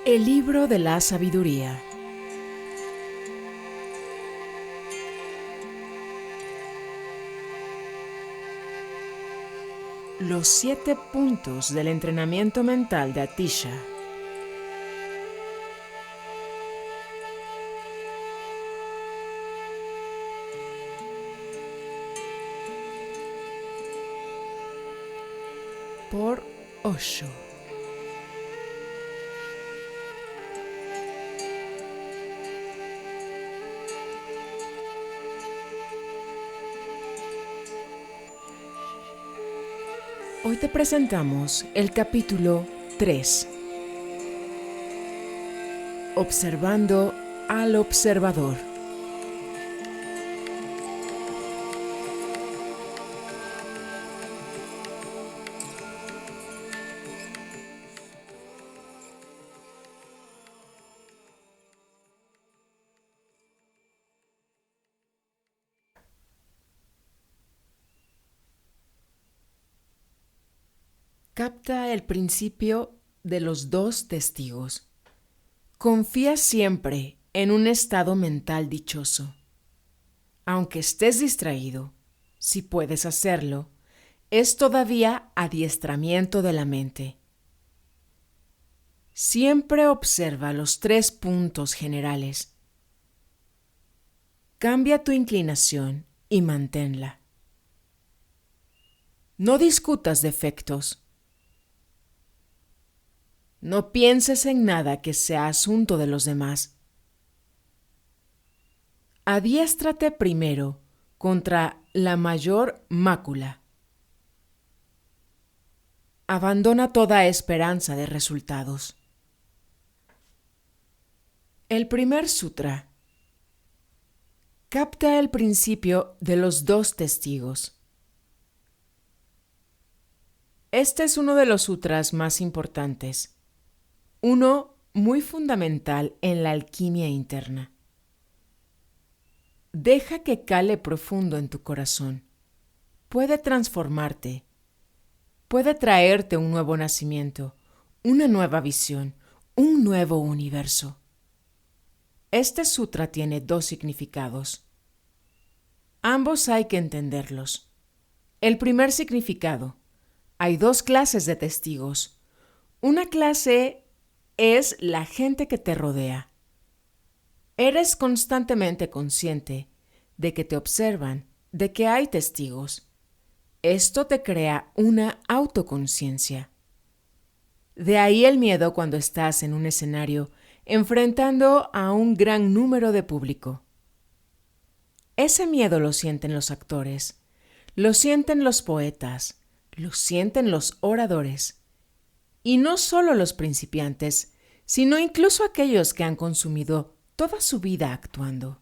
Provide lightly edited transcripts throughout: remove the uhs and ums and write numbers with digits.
El libro de la sabiduría. Los 7 puntos del entrenamiento mental de Atisha. Por Osho. Hoy te presentamos el capítulo 3. Observando al observador. Capta el principio de los 2 testigos. Confía siempre en un estado mental dichoso. Aunque estés distraído, si puedes hacerlo, es todavía adiestramiento de la mente. Siempre observa los 3 puntos generales. Cambia tu inclinación y manténla. No discutas defectos. No pienses en nada que sea asunto de los demás. Adiéstrate primero contra la mayor mácula. Abandona toda esperanza de resultados. El primer sutra capta el principio de los 2 testigos. Este es uno de los sutras más importantes. Uno muy fundamental en la alquimia interna. Deja que cale profundo en tu corazón. Puede transformarte. Puede traerte un nuevo nacimiento, una nueva visión, un nuevo universo. Este sutra tiene 2 significados. Ambos hay que entenderlos. El primer significado: hay 2 clases de testigos. Una clase es la gente que te rodea. Eres constantemente consciente de que te observan, de que hay testigos. Esto te crea una autoconciencia. De ahí el miedo cuando estás en un escenario enfrentando a un gran número de público. Ese miedo lo sienten los actores, lo sienten los poetas, lo sienten los oradores. Y no solo los principiantes, sino incluso aquellos que han consumido toda su vida actuando.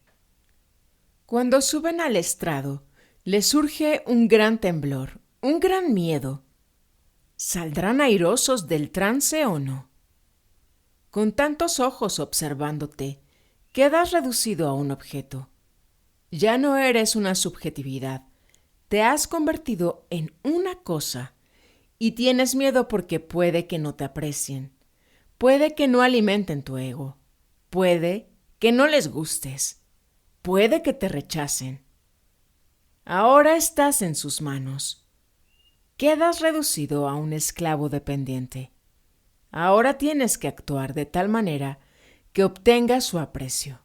Cuando suben al estrado, les surge un gran temblor, un gran miedo. ¿Saldrán airosos del trance o no? Con tantos ojos observándote, quedas reducido a un objeto. Ya no eres una subjetividad, te has convertido en una cosa. Y tienes miedo porque puede que no te aprecien, puede que no alimenten tu ego, puede que no les gustes, puede que te rechacen. Ahora estás en sus manos. Quedas reducido a un esclavo dependiente. Ahora tienes que actuar de tal manera que obtengas su aprecio.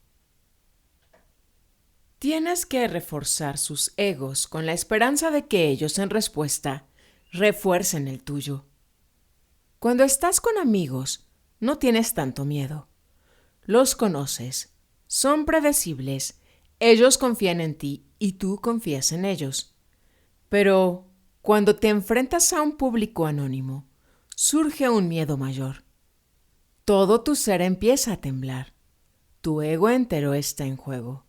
Tienes que reforzar sus egos con la esperanza de que ellos en respuesta refuercen el tuyo. Cuando estás con amigos, no tienes tanto miedo. Los conoces, son predecibles, ellos confían en ti y tú confías en ellos. Pero cuando te enfrentas a un público anónimo, surge un miedo mayor. Todo tu ser empieza a temblar. Tu ego entero está en juego.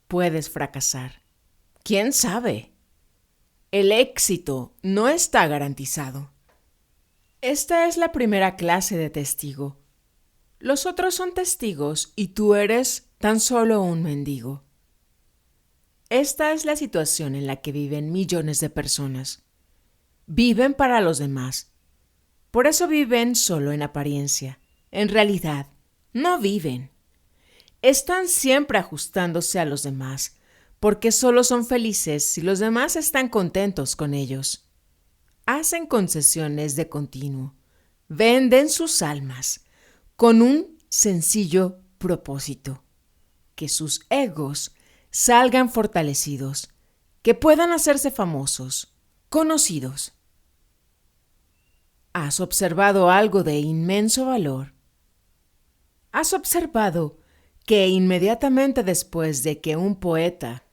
Puedes fracasar. ¿Quién sabe? El éxito no está garantizado. Esta es la primera clase de testigo. Los otros son testigos y tú eres tan solo un mendigo. Esta es la situación en la que viven millones de personas. Viven para los demás. Por eso viven solo en apariencia. En realidad, no viven. Están siempre ajustándose a los demás, porque solo son felices si los demás están contentos con ellos. Hacen concesiones de continuo, venden sus almas con un sencillo propósito: que sus egos salgan fortalecidos, que puedan hacerse famosos, conocidos. ¿Has observado algo de inmenso valor? ¿Has observado que inmediatamente después de que un poeta,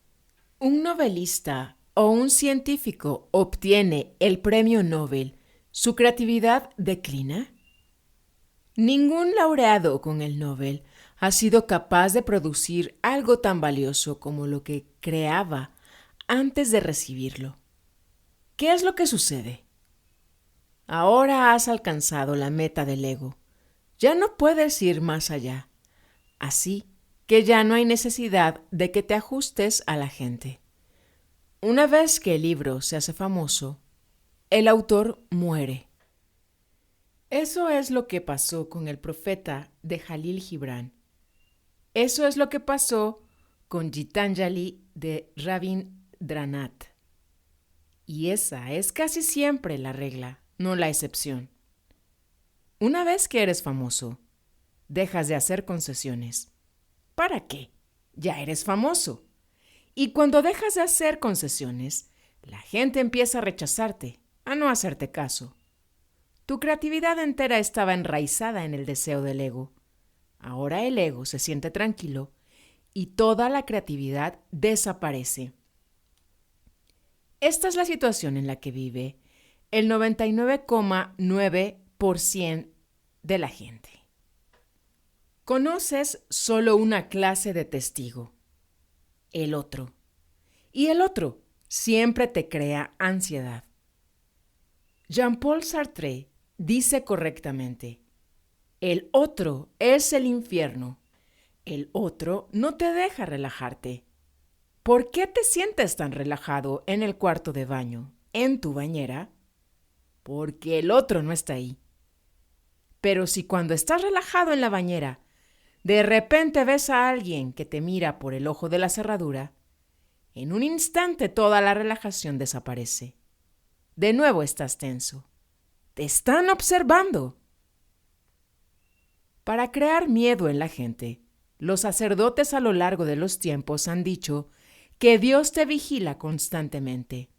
un novelista o un científico obtiene el premio Nobel, su creatividad declina? Ningún laureado con el Nobel ha sido capaz de producir algo tan valioso como lo que creaba antes de recibirlo. ¿Qué es lo que sucede? Ahora has alcanzado la meta del ego. Ya no puedes ir más allá. Así que ya no hay necesidad de que te ajustes a la gente. Una vez que el libro se hace famoso, el autor muere. Eso es lo que pasó con el profeta de Jalil Gibran. Eso es lo que pasó con Gitanjali de Rabindranath. Y esa es casi siempre la regla, no la excepción. Una vez que eres famoso, dejas de hacer concesiones. ¿Para qué? Ya eres famoso. Y cuando dejas de hacer concesiones, la gente empieza a rechazarte, a no hacerte caso. Tu creatividad entera estaba enraizada en el deseo del ego. Ahora el ego se siente tranquilo y toda la creatividad desaparece. Esta es la situación en la que vive el 99,9% de la gente. Conoces solo una clase de testigo: el otro. Y el otro siempre te crea ansiedad. Jean-Paul Sartre dice correctamente: el otro es el infierno. El otro no te deja relajarte. ¿Por qué te sientes tan relajado en el cuarto de baño, en tu bañera? Porque el otro no está ahí. Pero si cuando estás relajado en la bañera, de repente ves a alguien que te mira por el ojo de la cerradura, en un instante toda la relajación desaparece. De nuevo estás tenso. Te están observando. Para crear miedo en la gente, los sacerdotes a lo largo de los tiempos han dicho que Dios te vigila constantemente.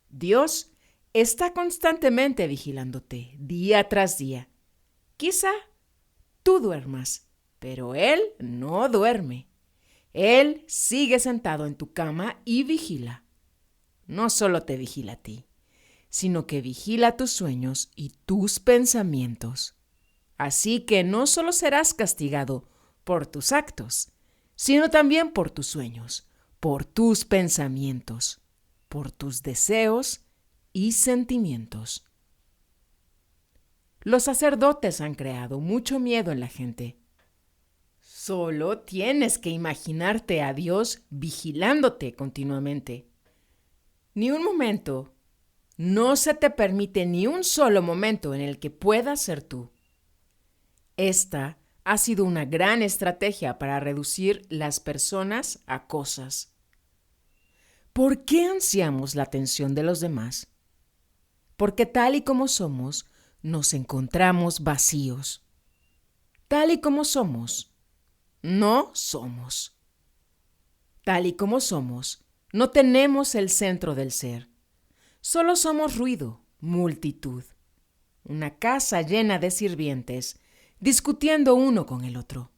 Dios está constantemente vigilándote, día tras día. Quizá tú duermas, pero Él no duerme. Él sigue sentado en tu cama y vigila. No solo te vigila a ti, sino que vigila tus sueños y tus pensamientos. Así que no solo serás castigado por tus actos, sino también por tus sueños, por tus pensamientos, por tus deseos y sentimientos. Los sacerdotes han creado mucho miedo en la gente. Solo tienes que imaginarte a Dios vigilándote continuamente. Ni un momento, no se te permite ni un solo momento en el que puedas ser tú. Esta ha sido una gran estrategia para reducir las personas a cosas. ¿Por qué ansiamos la atención de los demás? Porque tal y como somos, nos encontramos vacíos. Tal y como somos, no somos. Tal y como somos, no tenemos el centro del ser. Solo somos ruido, multitud. Una casa llena de sirvientes, discutiendo uno con el otro,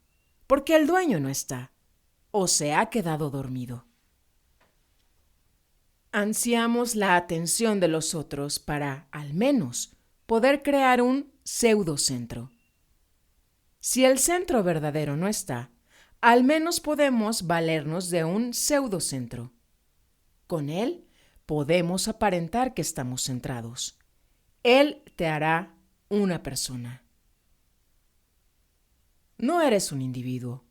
porque el dueño no está, o se ha quedado dormido. Ansiamos la atención de los otros para, al menos, poder crear un pseudocentro. Si el centro verdadero no está, al menos podemos valernos de un pseudocentro. Con él podemos aparentar que estamos centrados. Él te hará una persona. No eres un individuo.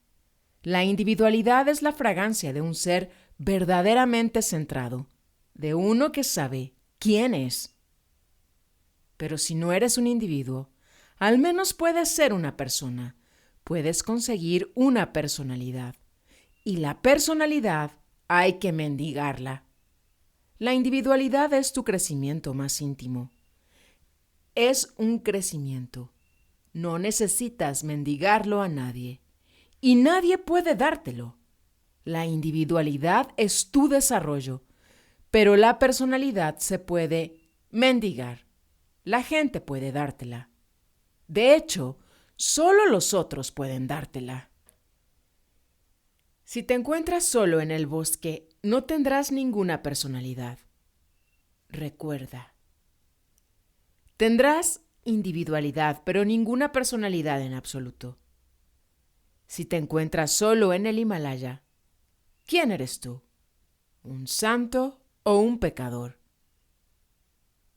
La individualidad es la fragancia de un ser verdaderamente centrado, de uno que sabe quién es. Pero si no eres un individuo, Al menos puedes ser una persona. Puedes conseguir una personalidad. Y la personalidad hay que mendigarla. La individualidad es tu crecimiento más íntimo. Es un crecimiento. No necesitas mendigarlo a nadie. Y nadie puede dártelo. La individualidad es tu desarrollo, pero la personalidad se puede mendigar. La gente puede dártela. De hecho, solo los otros pueden dártela. Si te encuentras solo en el bosque, no tendrás ninguna personalidad. Recuerda. Tendrás individualidad, pero ninguna personalidad en absoluto. Si te encuentras solo en el Himalaya, ¿quién eres tú? ¿Un santo o un pecador?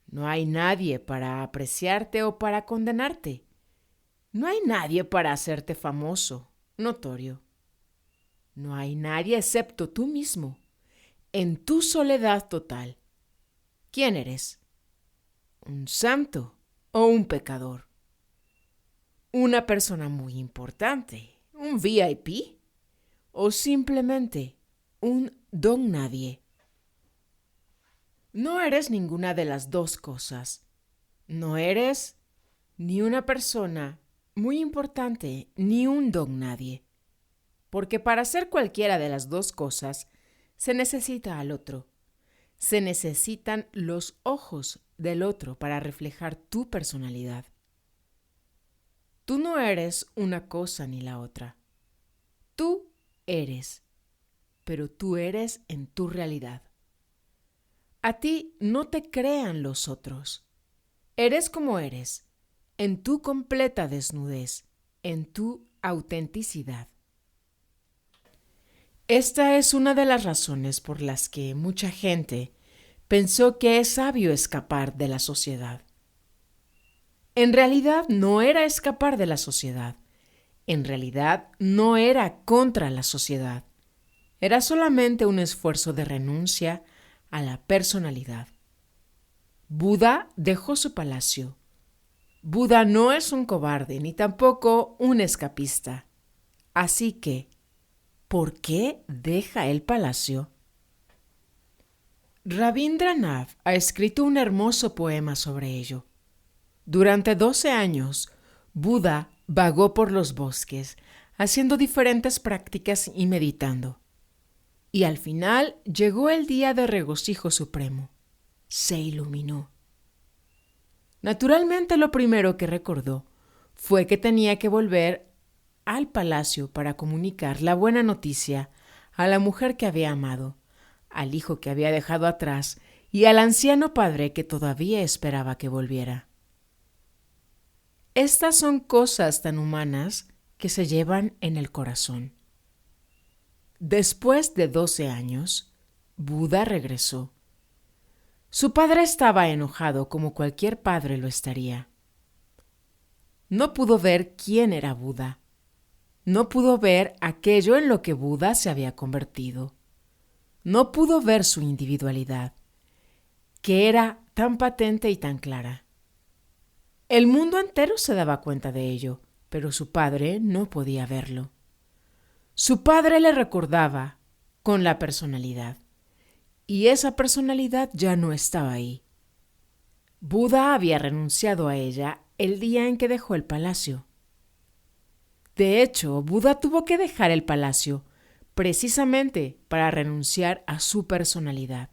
No hay nadie para apreciarte o para condenarte. No hay nadie para hacerte famoso, notorio. No hay nadie excepto tú mismo, en tu soledad total. ¿Quién eres? ¿Un santo o un pecador? ¿Una persona muy importante, un VIP? ¿O simplemente un don nadie? No eres ninguna de las dos cosas. No eres ni una persona muy importante ni un don nadie. Porque para ser cualquiera de las dos cosas, se necesita al otro. Se necesitan los ojos del otro para reflejar tu personalidad. Tú no eres una cosa ni la otra. Tú eres, pero tú eres en tu realidad. A ti no te crean los otros. Eres como eres, en tu completa desnudez, en tu autenticidad. Esta es una de las razones por las que mucha gente pensó que es sabio escapar de la sociedad. En realidad no era escapar de la sociedad. En realidad no era contra la sociedad. Era solamente un esfuerzo de renuncia a la personalidad. Buda dejó su palacio. Buda no es un cobarde ni tampoco un escapista. Así que, ¿por qué deja el palacio? Rabindranath ha escrito un hermoso poema sobre ello. Durante 12 años, Buda vagó por los bosques, haciendo diferentes prácticas y meditando. Y al final llegó el día de regocijo supremo. Se iluminó. Naturalmente, lo primero que recordó fue que tenía que volver al palacio para comunicar la buena noticia a la mujer que había amado, al hijo que había dejado atrás y al anciano padre que todavía esperaba que volviera. Estas son cosas tan humanas que se llevan en el corazón. Después de 12 años, Buda regresó. Su padre estaba enojado como cualquier padre lo estaría. No pudo ver quién era Buda. No pudo ver aquello en lo que Buda se había convertido. No pudo ver su individualidad, que era tan patente y tan clara. El mundo entero se daba cuenta de ello, pero su padre no podía verlo. Su padre le recordaba con la personalidad, y esa personalidad ya no estaba ahí. Buda había renunciado a ella el día en que dejó el palacio. De hecho, Buda tuvo que dejar el palacio precisamente para renunciar a su personalidad.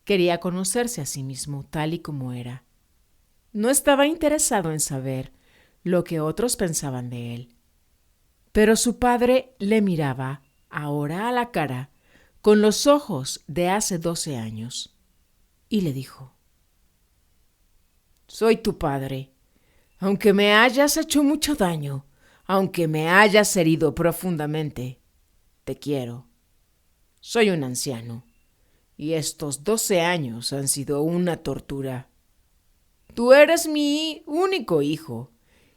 Quería conocerse a sí mismo tal y como era. No estaba interesado en saber lo que otros pensaban de él. Pero su padre le miraba ahora a la cara con los ojos de hace 12 años y le dijo: «Soy tu padre. Aunque me hayas hecho mucho daño, aunque me hayas herido profundamente, te quiero. Soy un anciano y estos 12 años han sido una tortura. Tú eres mi único hijo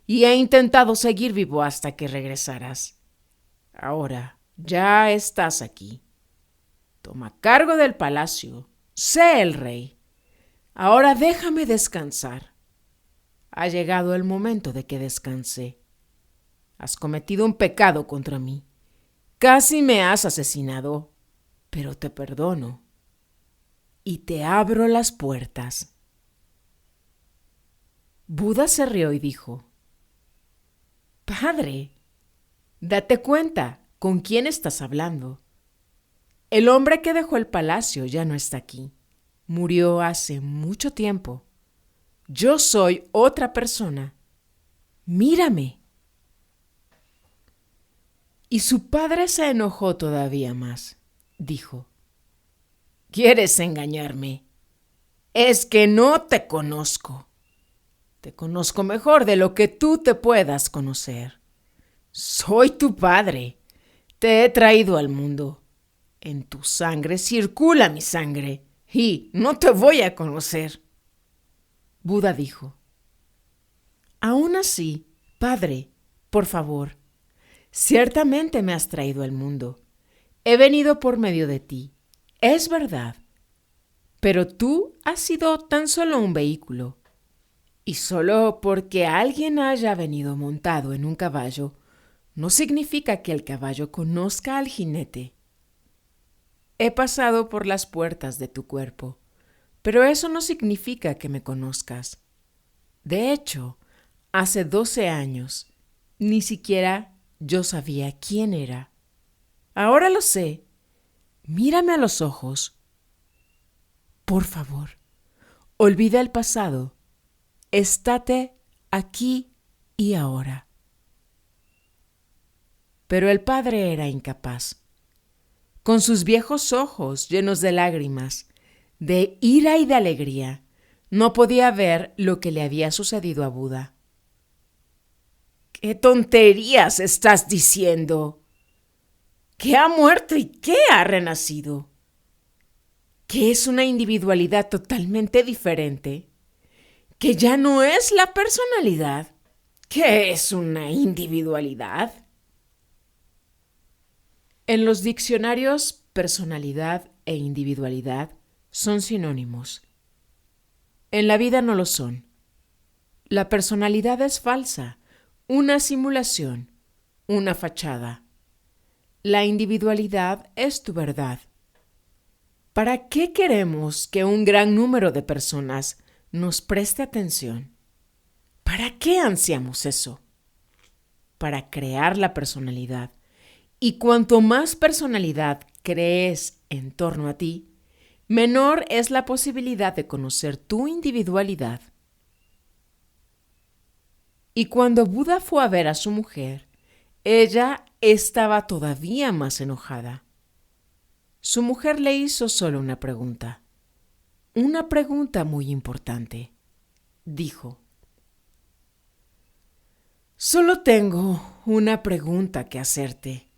y he intentado seguir vivo hasta que regresaras. Ahora ya estás aquí. Toma cargo del palacio. Sé el rey. Ahora déjame descansar. Ha llegado el momento de que descanse. Has cometido un pecado contra mí. Casi me has asesinado, pero te perdono y te abro las puertas. Buda se rió y dijo: Padre, date cuenta con quién estás hablando. El hombre que dejó el palacio ya no está aquí. Murió hace mucho tiempo. Yo soy otra persona. Mírame. Y su padre se enojó todavía más. Dijo: ¿Quieres engañarme? Es que no te conozco. Te conozco mejor de lo que tú te puedas conocer. Soy tu padre. Te he traído al mundo. En tu sangre circula mi sangre y no te voy a conocer. Buda dijo: Aún así, padre, por favor, ciertamente me has traído al mundo. He venido por medio de ti. Es verdad. Pero tú has sido tan solo un vehículo. Y solo porque alguien haya venido montado en un caballo, no significa que el caballo conozca al jinete. He pasado por las puertas de tu cuerpo, pero eso no significa que me conozcas. De hecho, hace 12 años, ni siquiera yo sabía quién era. Ahora lo sé. Mírame a los ojos. Por favor, olvida el pasado. Estate aquí y ahora. Pero el padre era incapaz. Con sus viejos ojos llenos de lágrimas, de ira y de alegría, no podía ver lo que le había sucedido a Buda. ¿Qué tonterías estás diciendo? ¿Qué ha muerto y qué ha renacido? ¿Qué es una individualidad totalmente diferente? ¿Que ya no es la personalidad? ¿Qué es una individualidad? En los diccionarios, personalidad e individualidad son sinónimos. En la vida no lo son. La personalidad es falsa, una simulación, una fachada. La individualidad es tu verdad. ¿Para qué queremos que un gran número de personas nos preste atención? ¿Para qué ansiamos eso? Para crear la personalidad. Y cuanto más personalidad crees en torno a ti, menor es la posibilidad de conocer tu individualidad. Y cuando Buda fue a ver a su mujer, ella estaba todavía más enojada. Su mujer le hizo solo una pregunta muy importante. Dijo: Solo tengo una pregunta que hacerte.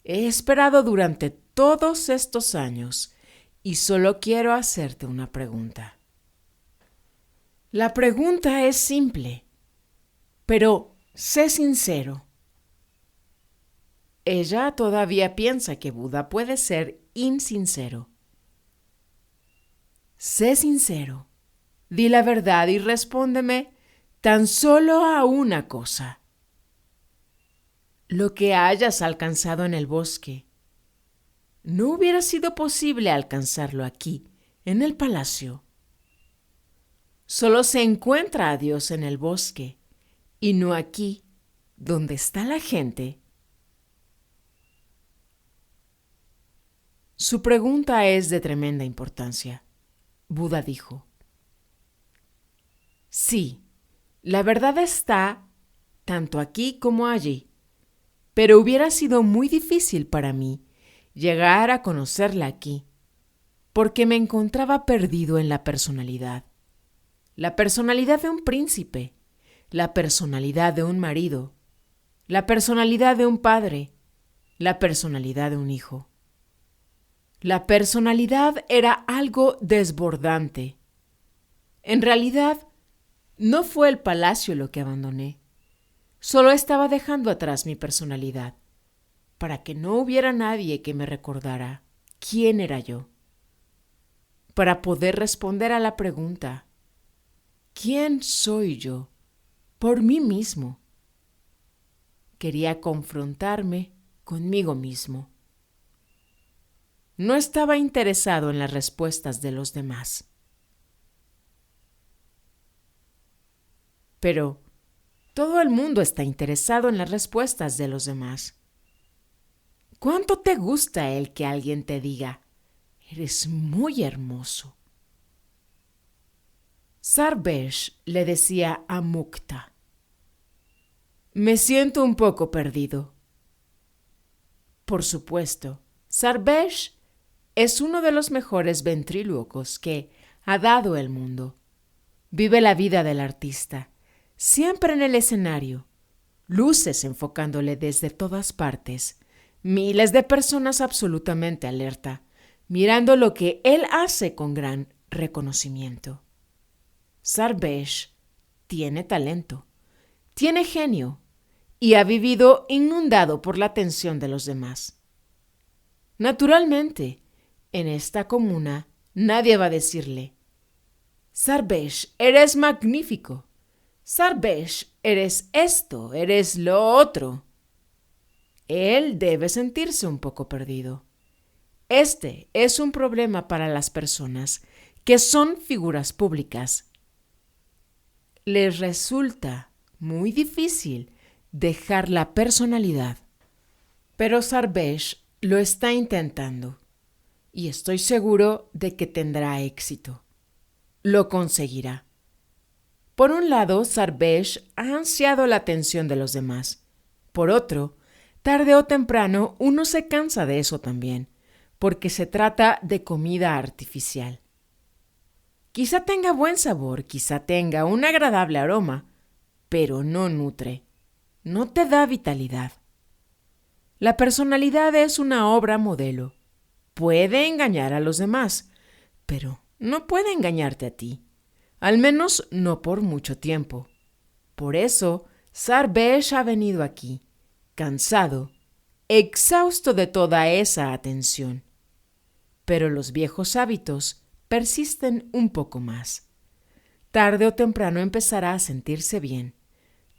He esperado durante todos estos años y solo quiero hacerte una pregunta. La pregunta es simple, pero sé sincero. Ella todavía piensa que Buda puede ser insincero. Sé sincero, di la verdad y respóndeme tan solo a una cosa. Lo que hayas alcanzado en el bosque, ¿no hubiera sido posible alcanzarlo aquí, en el palacio? Solo se encuentra a Dios en el bosque y no aquí, donde está la gente. Su pregunta es de tremenda importancia. Buda dijo: Sí, la verdad está tanto aquí como allí, pero hubiera sido muy difícil para mí llegar a conocerla aquí, porque me encontraba perdido en la personalidad de un príncipe, la personalidad de un marido, la personalidad de un padre, la personalidad de un hijo. La personalidad era algo desbordante. En realidad, no fue el palacio lo que abandoné. Solo estaba dejando atrás mi personalidad, para que no hubiera nadie que me recordara quién era yo. Para poder responder a la pregunta: ¿Quién soy yo? Por mí mismo. Quería confrontarme conmigo mismo. No estaba interesado en las respuestas de los demás. Pero todo el mundo está interesado en las respuestas de los demás. ¿Cuánto te gusta el que alguien te diga, eres muy hermoso? Sarvesh le decía a Mukta, me siento un poco perdido. Por supuesto, Sarvesh es uno de los mejores ventrílocos que ha dado el mundo. Vive la vida del artista, siempre en el escenario, luces enfocándole desde todas partes, miles de personas absolutamente alerta, mirando lo que él hace con gran reconocimiento. Sarvesh tiene talento, tiene genio y ha vivido inundado por la atención de los demás. Naturalmente, en esta comuna nadie va a decirle, Sarvesh, eres magnífico. Sarvesh, eres esto, eres lo otro. Él debe sentirse un poco perdido. Este es un problema para las personas que son figuras públicas. Les resulta muy difícil dejar la personalidad. Pero Sarvesh lo está intentando y estoy seguro de que tendrá éxito. Lo conseguirá. Por un lado, Sarvesh ha ansiado la atención de los demás. Por otro, tarde o temprano uno se cansa de eso también, porque se trata de comida artificial. Quizá tenga buen sabor, quizá tenga un agradable aroma, pero no nutre, no te da vitalidad. La personalidad es una obra modelo. Puede engañar a los demás, pero no puede engañarte a ti, al menos no por mucho tiempo. Por eso, Sarvesh ha venido aquí, cansado, exhausto de toda esa atención. Pero los viejos hábitos persisten un poco más. Tarde o temprano empezará a sentirse bien.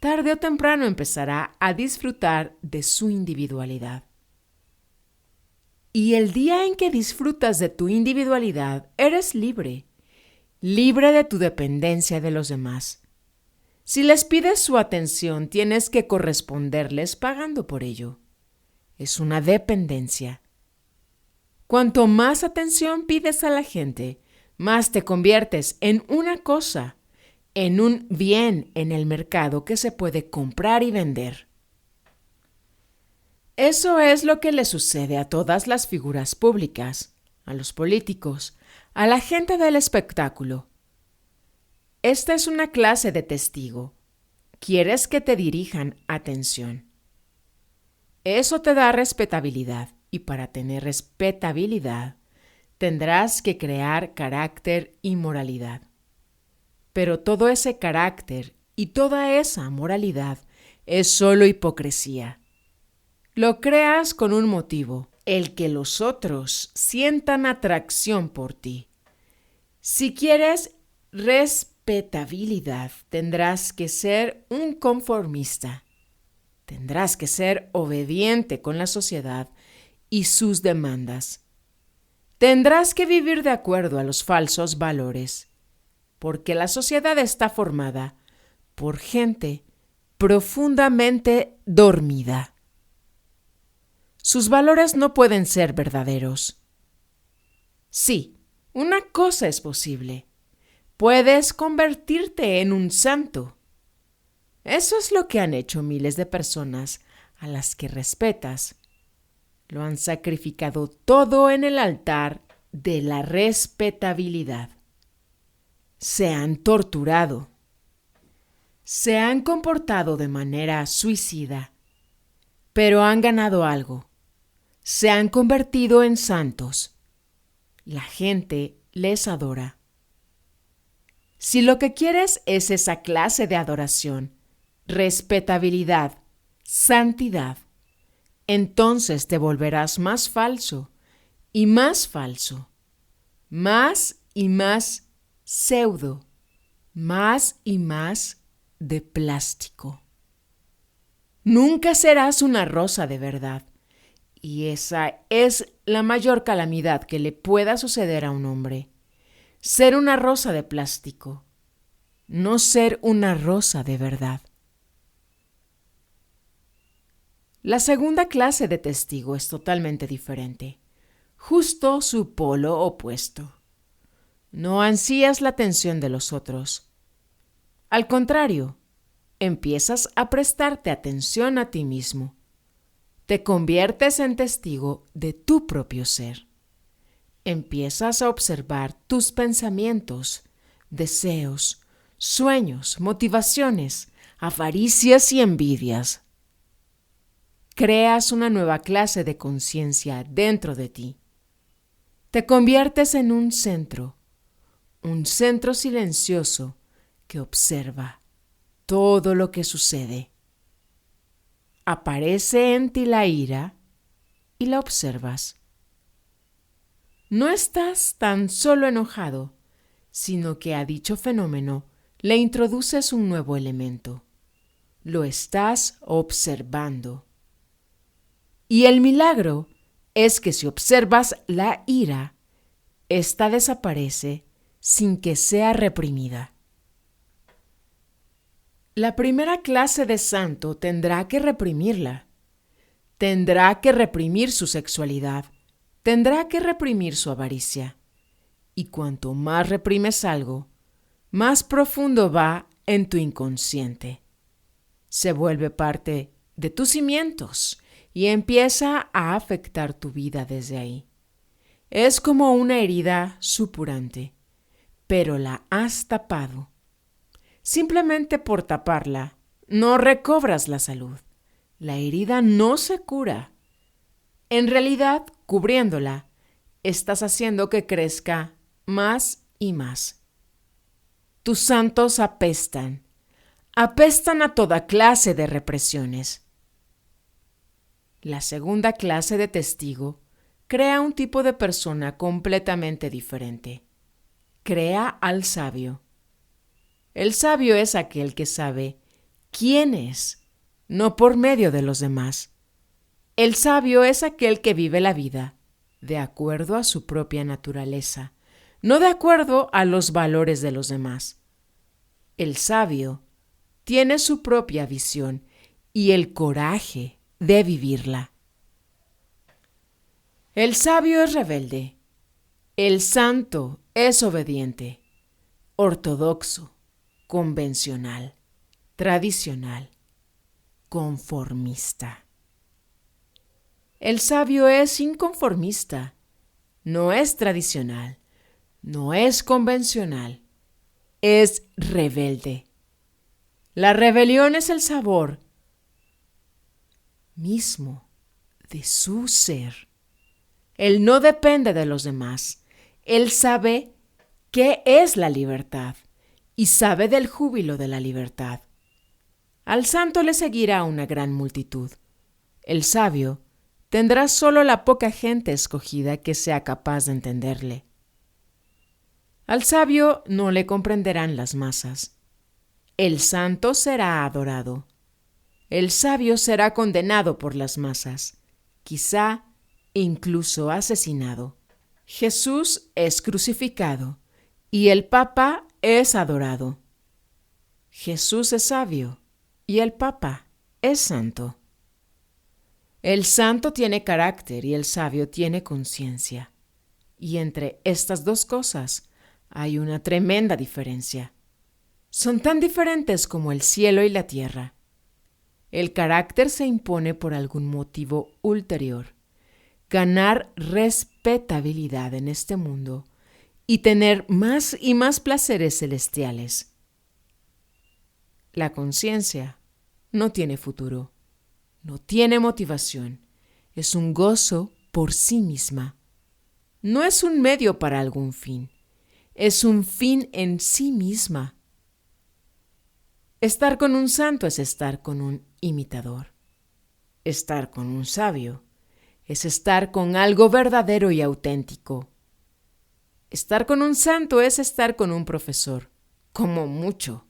Tarde o temprano empezará a disfrutar de su individualidad. Y el día en que disfrutas de tu individualidad, eres libre, libre de tu dependencia de los demás. Si les pides su atención, tienes que corresponderles pagando por ello. Es una dependencia. Cuanto más atención pides a la gente, más te conviertes en una cosa, en un bien en el mercado que se puede comprar y vender. Eso es lo que le sucede a todas las figuras públicas, a los políticos, a la gente del espectáculo. Esta es una clase de testigo. Quieres que te dirijan atención. Eso te da respetabilidad y para tener respetabilidad tendrás que crear carácter y moralidad. Pero todo ese carácter y toda esa moralidad es solo hipocresía. Lo creas con un motivo, el que los otros sientan atracción por ti. Si quieres respetabilidad, tendrás que ser un conformista. Tendrás que ser obediente con la sociedad y sus demandas. Tendrás que vivir de acuerdo a los falsos valores, porque la sociedad está formada por gente profundamente dormida. Sus valores no pueden ser verdaderos. Sí, una cosa es posible. Puedes convertirte en un santo. Eso es lo que han hecho miles de personas a las que respetas. Lo han sacrificado todo en el altar de la respetabilidad. Se han torturado. Se han comportado de manera suicida, pero han ganado algo. Se han convertido en santos. La gente les adora. Si lo que quieres es esa clase de adoración, respetabilidad, santidad, entonces te volverás más falso y más falso, más y más pseudo. más y más de plástico. Nunca serás una rosa de verdad, y esa es la mayor calamidad que le pueda suceder a un hombre. Ser una rosa de plástico, no ser una rosa de verdad. La segunda clase de testigo es totalmente diferente, justo su polo opuesto. No ansías la atención de los otros. Al contrario, empiezas a prestarte atención a ti mismo. Te conviertes en testigo de tu propio ser. Empiezas a observar tus pensamientos, deseos, sueños, motivaciones, avaricias y envidias. Creas una nueva clase de conciencia dentro de ti. Te conviertes en un centro silencioso que observa todo lo que sucede. Aparece en ti la ira y la observas. No estás tan solo enojado, sino que a dicho fenómeno le introduces un nuevo elemento. Lo estás observando. Y el milagro es que si observas la ira, ésta desaparece sin que sea reprimida. La primera clase de santo tendrá que reprimirla. Tendrá que reprimir su sexualidad. Tendrá que reprimir su avaricia. Y cuanto más reprimes algo, más profundo va en tu inconsciente. Se vuelve parte de tus cimientos y empieza a afectar tu vida desde ahí. Es como una herida supurante, pero la has tapado. Simplemente por taparla, no recobras la salud. La herida no se cura. En realidad, cubriéndola, estás haciendo que crezca más y más. Tus santos apestan a toda clase de represiones. La segunda clase de testigo crea un tipo de persona completamente diferente. Crea al sabio. El sabio es aquel que sabe quién es, no por medio de los demás. El sabio es aquel que vive la vida de acuerdo a su propia naturaleza, no de acuerdo a los valores de los demás. El sabio tiene su propia visión y el coraje de vivirla. El sabio es rebelde. El santo es obediente, ortodoxo, convencional, tradicional, conformista. El sabio es inconformista, no es tradicional, no es convencional, es rebelde. La rebelión es el sabor mismo de su ser. Él no depende de los demás. Él sabe qué es la libertad y sabe del júbilo de la libertad. Al santo le seguirá una gran multitud. El sabio tendrá solo la poca gente escogida que sea capaz de entenderle. Al sabio no le comprenderán las masas. El santo será adorado. El sabio será condenado por las masas, quizá incluso asesinado. Jesús es crucificado y el Papa es adorado. Jesús es sabio y el Papa es santo. El santo tiene carácter y el sabio tiene conciencia. Y entre estas dos cosas hay una tremenda diferencia. Son tan diferentes como el cielo y la tierra. El carácter se impone por algún motivo ulterior. Ganar respetabilidad en este mundo y tener más y más placeres celestiales. La conciencia no tiene futuro, no tiene motivación, es un gozo por sí misma. No es un medio para algún fin, es un fin en sí misma. Estar con un santo es estar con un imitador. Estar con un sabio es estar con algo verdadero y auténtico. Estar con un santo es estar con un profesor, como mucho.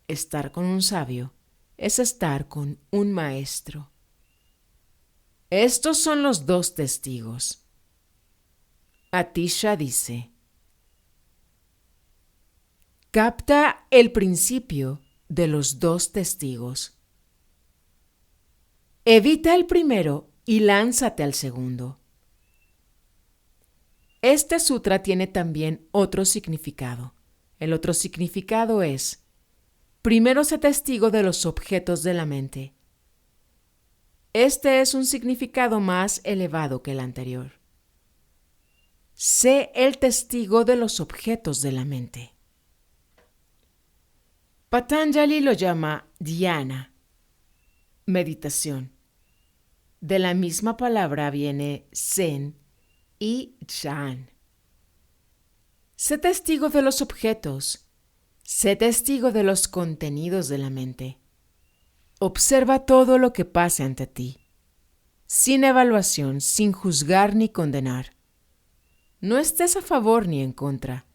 Estar con un sabio es estar con un maestro. Estos son los dos testigos. Atisha dice: capta el principio de los dos testigos. Evita el primero y lánzate al segundo. Este sutra tiene también otro significado. El otro significado es: primero sé testigo de los objetos de la mente. Este es un significado más elevado que el anterior. Sé el testigo de los objetos de la mente. Patanjali lo llama dhyana, meditación. De la misma palabra viene zen y jhan. Sé testigo de los objetos. Sé testigo de los contenidos de la mente. Observa todo lo que pase ante ti, sin evaluación, sin juzgar ni condenar. No estés a favor ni en contra,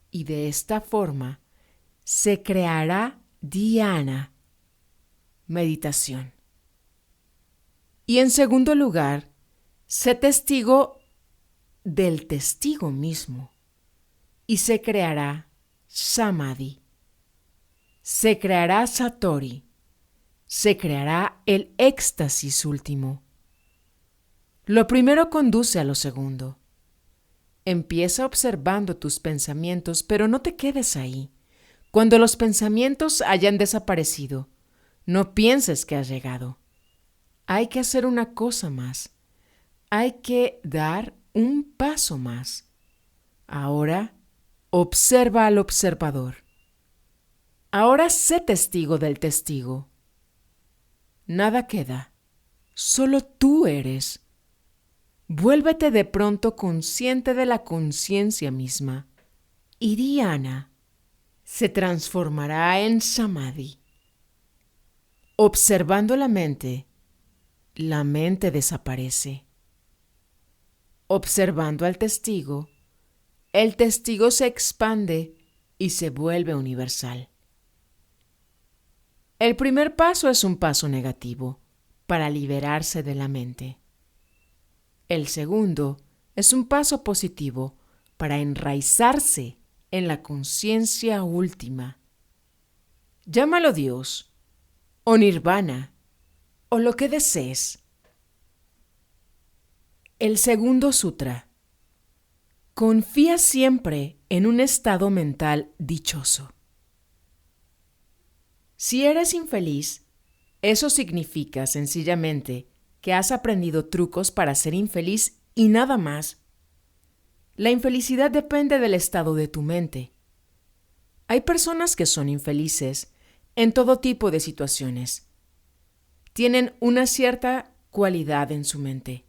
y de esta forma se creará dhyana, meditación. Y en segundo lugar, sé testigo del testigo mismo, y se creará samadhi. Se creará satori. Se creará el éxtasis último. Lo primero conduce a lo segundo. Empieza observando tus pensamientos, pero no te quedes ahí. Cuando los pensamientos hayan desaparecido, no pienses que has llegado. Hay que hacer una cosa más. Hay que dar un paso más. Ahora, observa al observador. Ahora sé testigo del testigo. Nada queda, solo tú eres. Vuélvete de pronto consciente de la conciencia misma, y dhyana se transformará en samadhi. Observando la mente desaparece. Observando al testigo, el testigo se expande y se vuelve universal. El primer paso es un paso negativo para liberarse de la mente. El segundo es un paso positivo para enraizarse en la conciencia última. Llámalo Dios, o nirvana, o lo que desees. El segundo sutra. Confía siempre en un estado mental dichoso. Si eres infeliz, eso significa sencillamente que has aprendido trucos para ser infeliz y nada más. La infelicidad depende del estado de tu mente. Hay personas que son infelices en todo tipo de situaciones. Tienen una cierta cualidad en su mente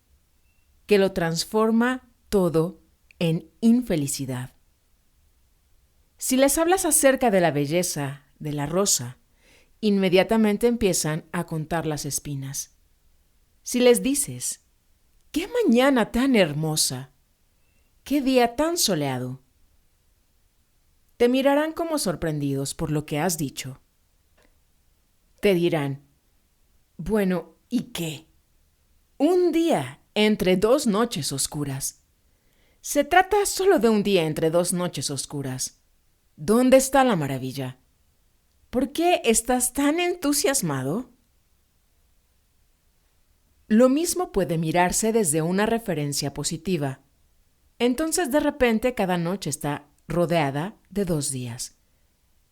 que lo transforma todo en infelicidad. Si les hablas acerca de la belleza de la rosa, inmediatamente empiezan a contar las espinas. Si les dices: ¡qué mañana tan hermosa! ¡Qué día tan soleado! Te mirarán como sorprendidos por lo que has dicho. Te dirán: bueno, ¿y qué? Un día entre dos noches oscuras. Se trata solo de un día entre dos noches oscuras. ¿Dónde está la maravilla? ¿Por qué estás tan entusiasmado? Lo mismo puede mirarse desde una referencia positiva. Entonces de repente cada noche está rodeada de 2 días.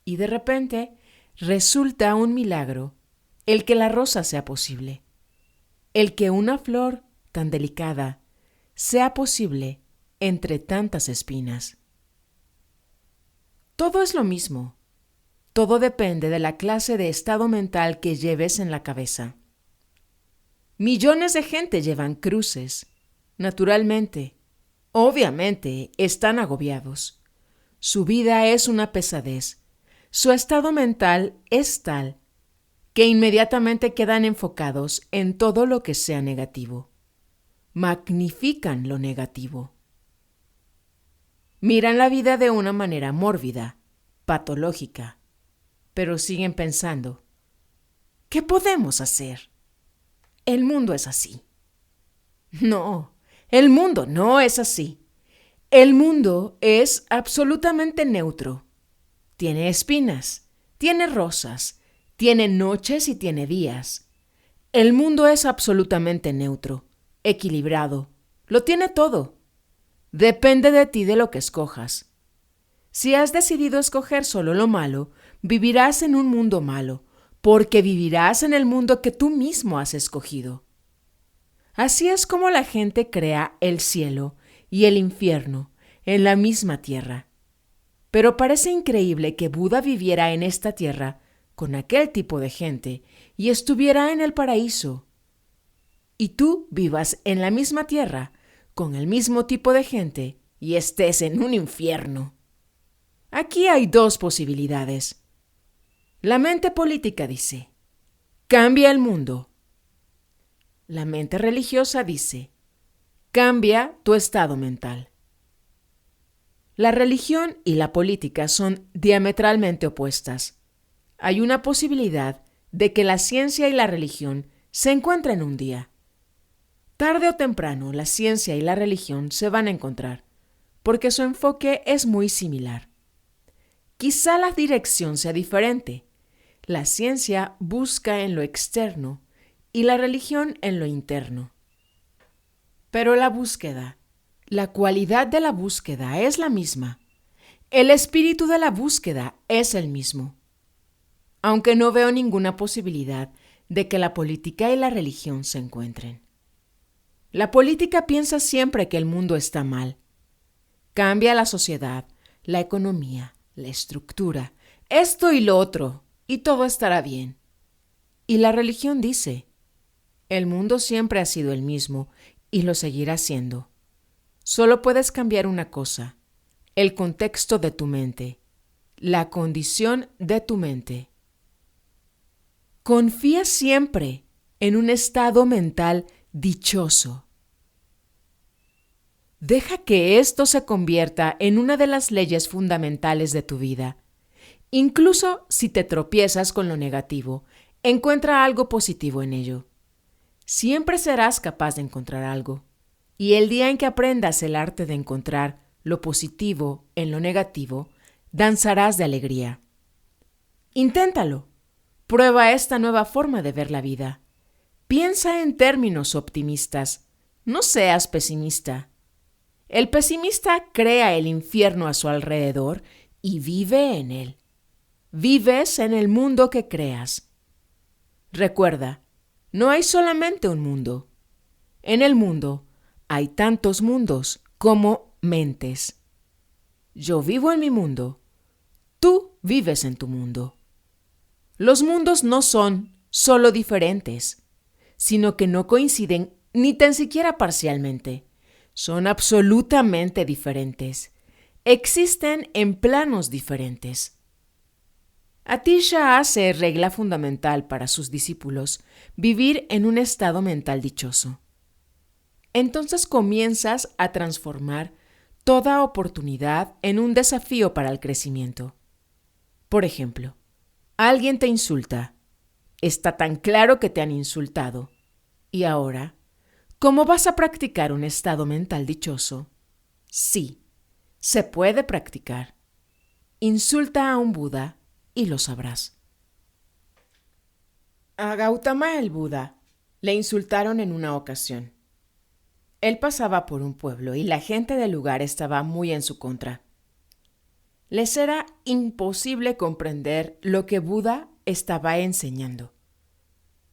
Y de repente resulta un milagro el que la rosa sea posible. El que una flor tan delicada sea posible entre tantas espinas. Todo es lo mismo. Todo depende de la clase de estado mental que lleves en la cabeza. Millones de gente llevan cruces. Naturalmente, obviamente, están agobiados. Su vida es una pesadez. Su estado mental es tal que inmediatamente quedan enfocados en todo lo que sea negativo. Magnifican lo negativo. Miran la vida de una manera mórbida. patológica, pero siguen pensando, ¿qué podemos hacer? El mundo es así. No, el mundo no es así. El mundo es absolutamente neutro. Tiene espinas, tiene rosas, tiene noches y tiene días. El mundo es absolutamente neutro, equilibrado. Lo tiene todo. Depende de ti de lo que escojas. Si has decidido escoger solo lo malo, vivirás en un mundo malo, porque vivirás en el mundo que tú mismo has escogido. Así es como la gente crea el cielo y el infierno en la misma tierra. Pero parece increíble que Buda viviera en esta tierra con aquel tipo de gente y estuviera en el paraíso. Y tú vivas en la misma tierra con el mismo tipo de gente y estés en un infierno. Aquí hay dos posibilidades. La mente política dice, cambia el mundo. La mente religiosa dice, cambia tu estado mental. La religión y la política son diametralmente opuestas. Hay una posibilidad de que la ciencia y la religión se encuentren un día. Tarde o temprano, la ciencia y la religión se van a encontrar, porque su enfoque es muy similar. Quizá la dirección sea diferente. La ciencia busca en lo externo y la religión en lo interno. Pero la búsqueda, la cualidad de la búsqueda es la misma. El espíritu de la búsqueda es el mismo. Aunque no veo ninguna posibilidad de que la política y la religión se encuentren. La política piensa siempre que el mundo está mal. Cambia la sociedad, la economía, la estructura, esto y lo otro, y todo estará bien. Y la religión dice, el mundo siempre ha sido el mismo y lo seguirá siendo. Solo puedes cambiar una cosa, el contexto de tu mente, la condición de tu mente. Confía siempre en un estado mental dichoso. Deja que esto se convierta en una de las leyes fundamentales de tu vida. Incluso si te tropiezas con lo negativo, encuentra algo positivo en ello. Siempre serás capaz de encontrar algo. Y el día en que aprendas el arte de encontrar lo positivo en lo negativo, danzarás de alegría. Inténtalo. Prueba esta nueva forma de ver la vida. Piensa en términos optimistas. No seas pesimista. El pesimista crea el infierno a su alrededor y vive en él. Vives en el mundo que creas. Recuerda, no hay solamente un mundo. En el mundo hay tantos mundos como mentes. Yo vivo en mi mundo. Tú vives en tu mundo. Los mundos no son solo diferentes, sino que no coinciden ni tan siquiera parcialmente. Son absolutamente diferentes. Existen en planos diferentes. Atisha hace regla fundamental para sus discípulos vivir en un estado mental dichoso. Entonces comienzas a transformar toda oportunidad en un desafío para el crecimiento. Por ejemplo, alguien te insulta. Está tan claro que te han insultado. Y ahora, ¿cómo vas a practicar un estado mental dichoso? Sí, se puede practicar. Insulta a un Buda y lo sabrás. A Gautama el Buda le insultaron en una ocasión. Él pasaba por un pueblo y la gente del lugar estaba muy en su contra. Les era imposible comprender lo que Buda estaba enseñando.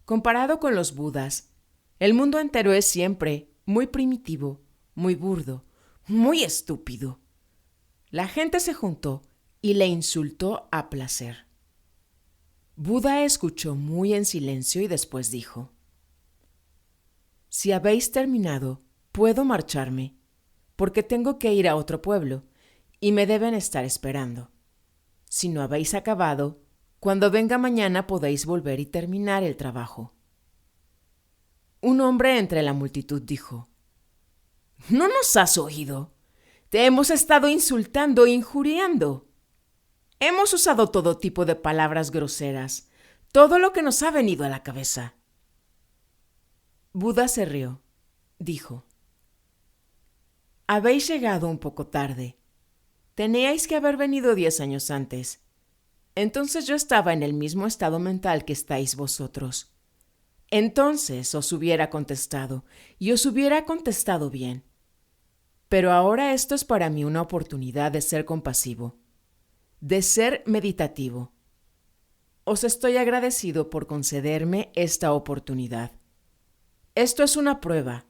Comparado con los Budas, el mundo entero es siempre muy primitivo, muy burdo, muy estúpido. La gente se juntó y le insultó a placer. Buda escuchó muy en silencio y después dijo: Si habéis terminado, puedo marcharme, porque tengo que ir a otro pueblo y me deben estar esperando. Si no habéis acabado, cuando venga mañana podéis volver y terminar el trabajo. Un hombre entre la multitud dijo: ¿No nos has oído? Te hemos estado insultando e injuriando. Hemos usado todo tipo de palabras groseras, todo lo que nos ha venido a la cabeza. Buda se rió. Dijo: habéis llegado un poco tarde. Teníais que haber venido 10 años antes. Entonces yo estaba en el mismo estado mental que estáis vosotros. Entonces os hubiera contestado, y os hubiera contestado bien. Pero ahora esto es para mí una oportunidad de ser compasivo, de ser meditativo. Os estoy agradecido por concederme esta oportunidad. Esto es una prueba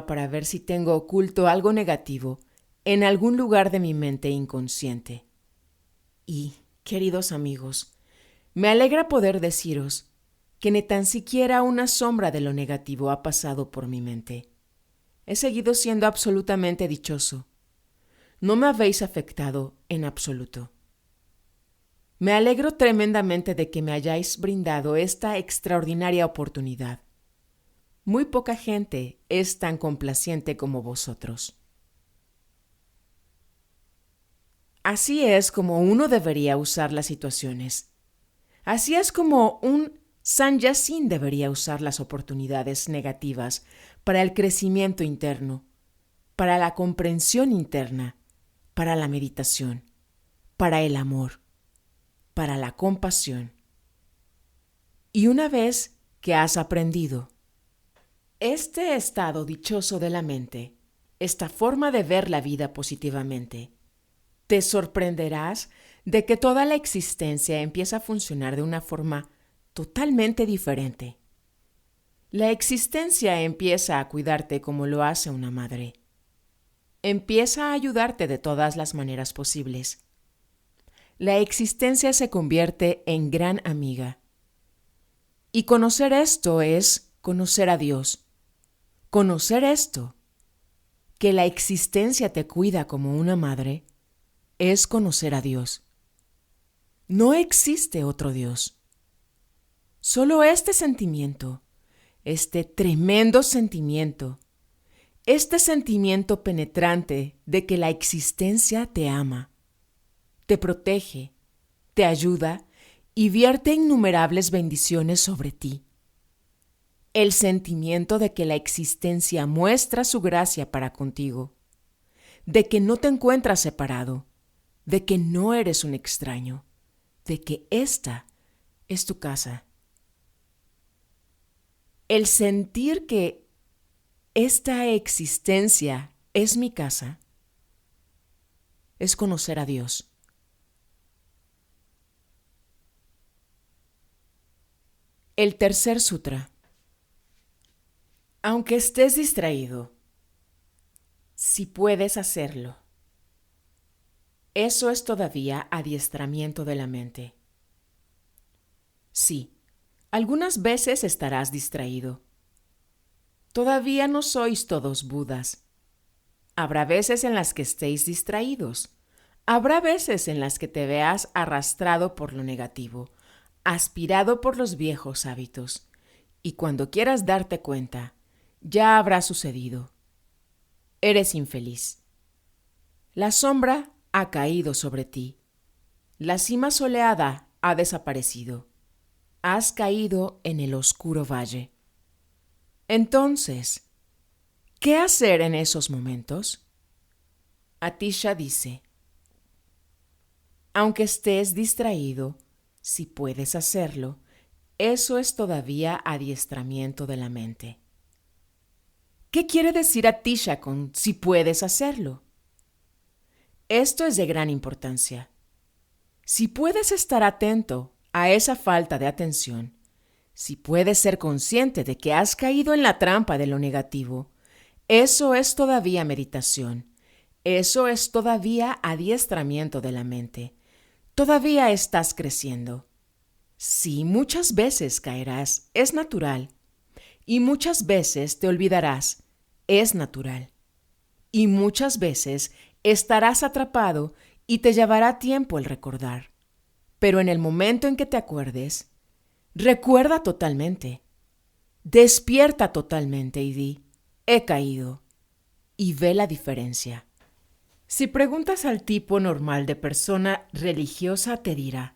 para ver si tengo oculto algo negativo en algún lugar de mi mente inconsciente. Y, queridos amigos, me alegra poder deciros que ni tan siquiera una sombra de lo negativo ha pasado por mi mente. He seguido siendo absolutamente dichoso. No me habéis afectado en absoluto. Me alegro tremendamente de que me hayáis brindado esta extraordinaria oportunidad. Muy poca gente es tan complaciente como vosotros. Así es como uno debería usar las situaciones. Así es como un Sanyasin debería usar las oportunidades negativas para el crecimiento interno, para la comprensión interna, para la meditación, para el amor, para la compasión. Y una vez que has aprendido este estado dichoso de la mente, esta forma de ver la vida positivamente, te sorprenderás de que toda la existencia empieza a funcionar de una forma totalmente diferente. La existencia empieza a cuidarte como lo hace una madre. Empieza a ayudarte de todas las maneras posibles. La existencia se convierte en gran amiga. Y conocer esto es conocer a Dios. Conocer esto, que la existencia te cuida como una madre, es conocer a Dios. No existe otro Dios. Solo este sentimiento, este tremendo sentimiento, este sentimiento penetrante de que la existencia te ama, te protege, te ayuda y vierte innumerables bendiciones sobre ti. El sentimiento de que la existencia muestra su gracia para contigo, de que no te encuentras separado, de que no eres un extraño, de que esta es tu casa. El sentir que esta existencia es mi casa es conocer a Dios. El tercer sutra. Aunque estés distraído, si puedes hacerlo, eso es todavía adiestramiento de la mente. Sí, algunas veces estarás distraído. Todavía no sois todos Budas. Habrá veces en las que estéis distraídos. Habrá veces en las que te veas arrastrado por lo negativo, aspirado por los viejos hábitos, y cuando quieras darte cuenta, ya habrá sucedido. Eres infeliz. La sombra ha caído sobre ti. La cima soleada ha desaparecido. Has caído en el oscuro valle. Entonces, ¿qué hacer en esos momentos? Atisha dice: aunque estés distraído, si puedes hacerlo, eso es todavía adiestramiento de la mente. ¿Qué quiere decir Atisha con si puedes hacerlo? Esto es de gran importancia. Si puedes estar atento a esa falta de atención, si puedes ser consciente de que has caído en la trampa de lo negativo, eso es todavía meditación. Eso es todavía adiestramiento de la mente. Todavía estás creciendo. Sí, muchas veces caerás, es natural. Y muchas veces te olvidarás, es natural. Y muchas veces estarás atrapado y te llevará tiempo el recordar. Pero en el momento en que te acuerdes, recuerda totalmente. Despierta totalmente y di: he caído. Y ve la diferencia. Si preguntas al tipo normal de persona religiosa, te dirá: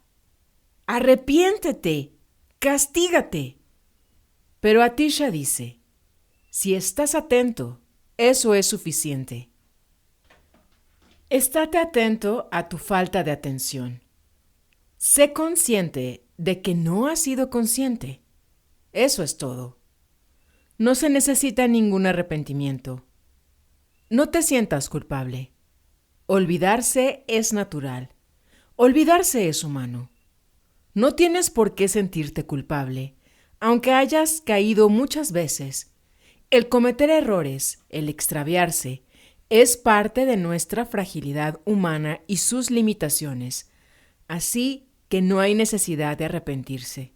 arrepiéntete, castígate. Pero Atisha dice: si estás atento, eso es suficiente. Estate atento a tu falta de atención. Sé consciente de que no has sido consciente. Eso es todo. No se necesita ningún arrepentimiento. No te sientas culpable. Olvidarse es natural. Olvidarse es humano. No tienes por qué sentirte culpable, aunque hayas caído muchas veces. El cometer errores, el extraviarse, es parte de nuestra fragilidad humana y sus limitaciones, así que no hay necesidad de arrepentirse.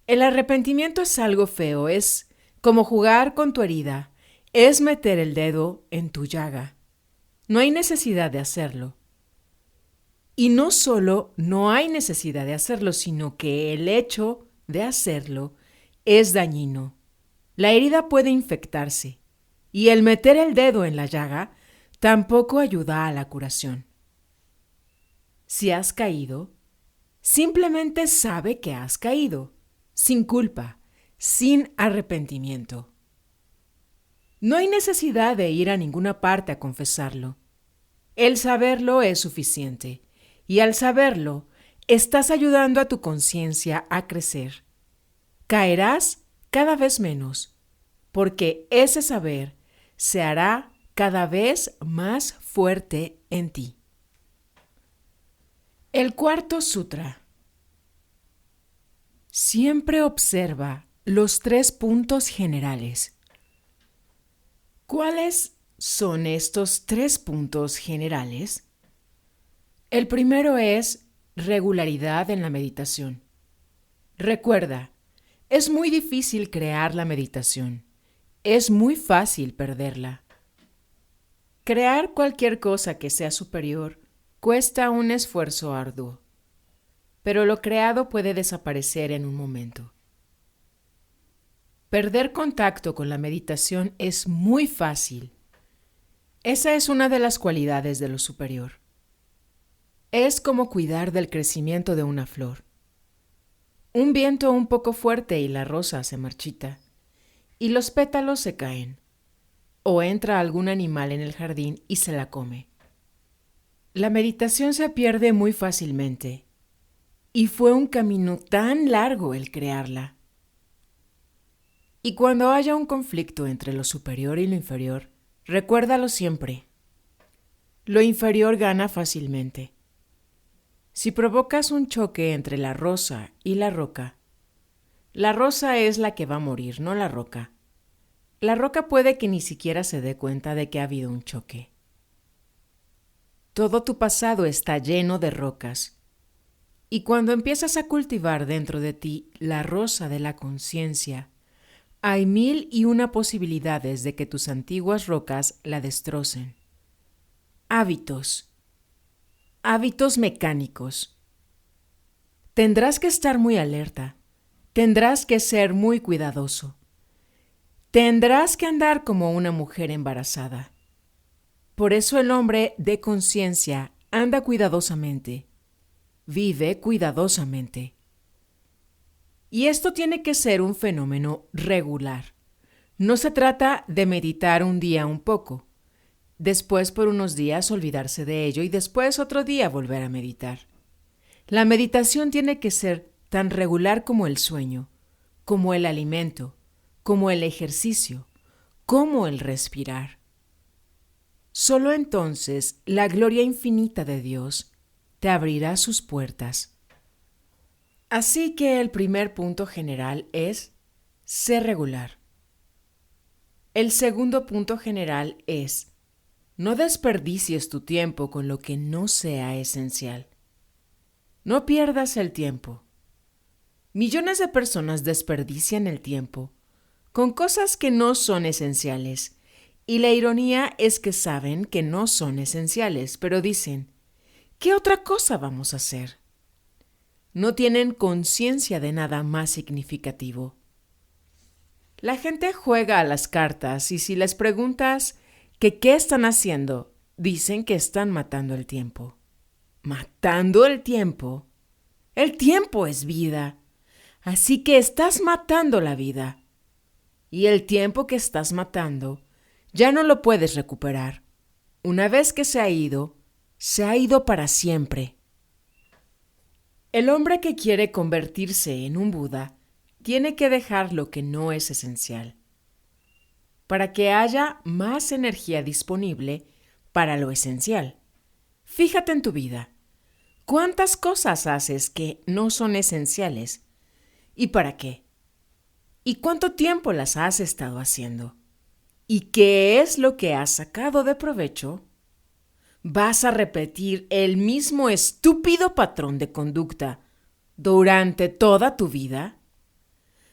El arrepentimiento es algo feo, es como jugar con tu herida, es meter el dedo en tu llaga. No hay necesidad de hacerlo. Y no solo no hay necesidad de hacerlo, sino que el hecho de hacerlo es dañino. La herida puede infectarse, y el meter el dedo en la llaga tampoco ayuda a la curación. Si has caído, simplemente sabe que has caído, sin culpa, sin arrepentimiento. No hay necesidad de ir a ninguna parte a confesarlo. El saberlo es suficiente, y al saberlo, estás ayudando a tu conciencia a crecer. Caerás cada vez menos, porque ese saber se hará cada vez más fuerte en ti. El cuarto sutra. Siempre observa los 3 puntos generales. ¿Cuáles son estos 3 puntos generales? El primero es regularidad en la meditación. Recuerda, es muy difícil crear la meditación. Es muy fácil perderla. Crear cualquier cosa que sea superior cuesta un esfuerzo arduo, pero lo creado puede desaparecer en un momento. Perder contacto con la meditación es muy fácil. Esa es una de las cualidades de lo superior. Es como cuidar del crecimiento de una flor. Un viento un poco fuerte y la rosa se marchita, y los pétalos se caen, o entra algún animal en el jardín y se la come. La meditación se pierde muy fácilmente, y fue un camino tan largo el crearla. Y cuando haya un conflicto entre lo superior y lo inferior, recuérdalo siempre. Lo inferior gana fácilmente. Si provocas un choque entre la rosa y la roca es la que va a morir, no la roca. La roca puede que ni siquiera se dé cuenta de que ha habido un choque. Todo tu pasado está lleno de rocas. Y cuando empiezas a cultivar dentro de ti la rosa de la conciencia, hay 1001 posibilidades de que tus antiguas rocas la destrocen. Hábitos. Hábitos mecánicos. Tendrás que estar muy alerta. Tendrás que ser muy cuidadoso. Tendrás que andar como una mujer embarazada. Por eso el hombre de conciencia anda cuidadosamente. Vive cuidadosamente. Y esto tiene que ser un fenómeno regular. No se trata de meditar un día un poco, después por unos días olvidarse de ello y después otro día volver a meditar. La meditación tiene que ser tan regular como el sueño, como el alimento, como el ejercicio, como el respirar. Solo entonces la gloria infinita de Dios te abrirá sus puertas. Así que el primer punto general es ser regular. El segundo punto general es: no desperdicies tu tiempo con lo que no sea esencial. No pierdas el tiempo. Millones de personas desperdician el tiempo con cosas que no son esenciales, y la ironía es que saben que no son esenciales, pero dicen: ¿qué otra cosa vamos a hacer? No tienen conciencia de nada más significativo. La gente juega a las cartas y si les preguntas que qué están haciendo, dicen que están matando el tiempo. ¿Matando el tiempo? El tiempo es vida. Así que estás matando la vida. Y el tiempo que estás matando ya no lo puedes recuperar. Una vez que se ha ido para siempre. El hombre que quiere convertirse en un Buda tiene que dejar lo que no es esencial, para que haya más energía disponible para lo esencial. Fíjate en tu vida. ¿Cuántas cosas haces que no son esenciales? ¿Y para qué? ¿Y cuánto tiempo las has estado haciendo? ¿Y qué es lo que has sacado de provecho? ¿Vas a repetir el mismo estúpido patrón de conducta durante toda tu vida?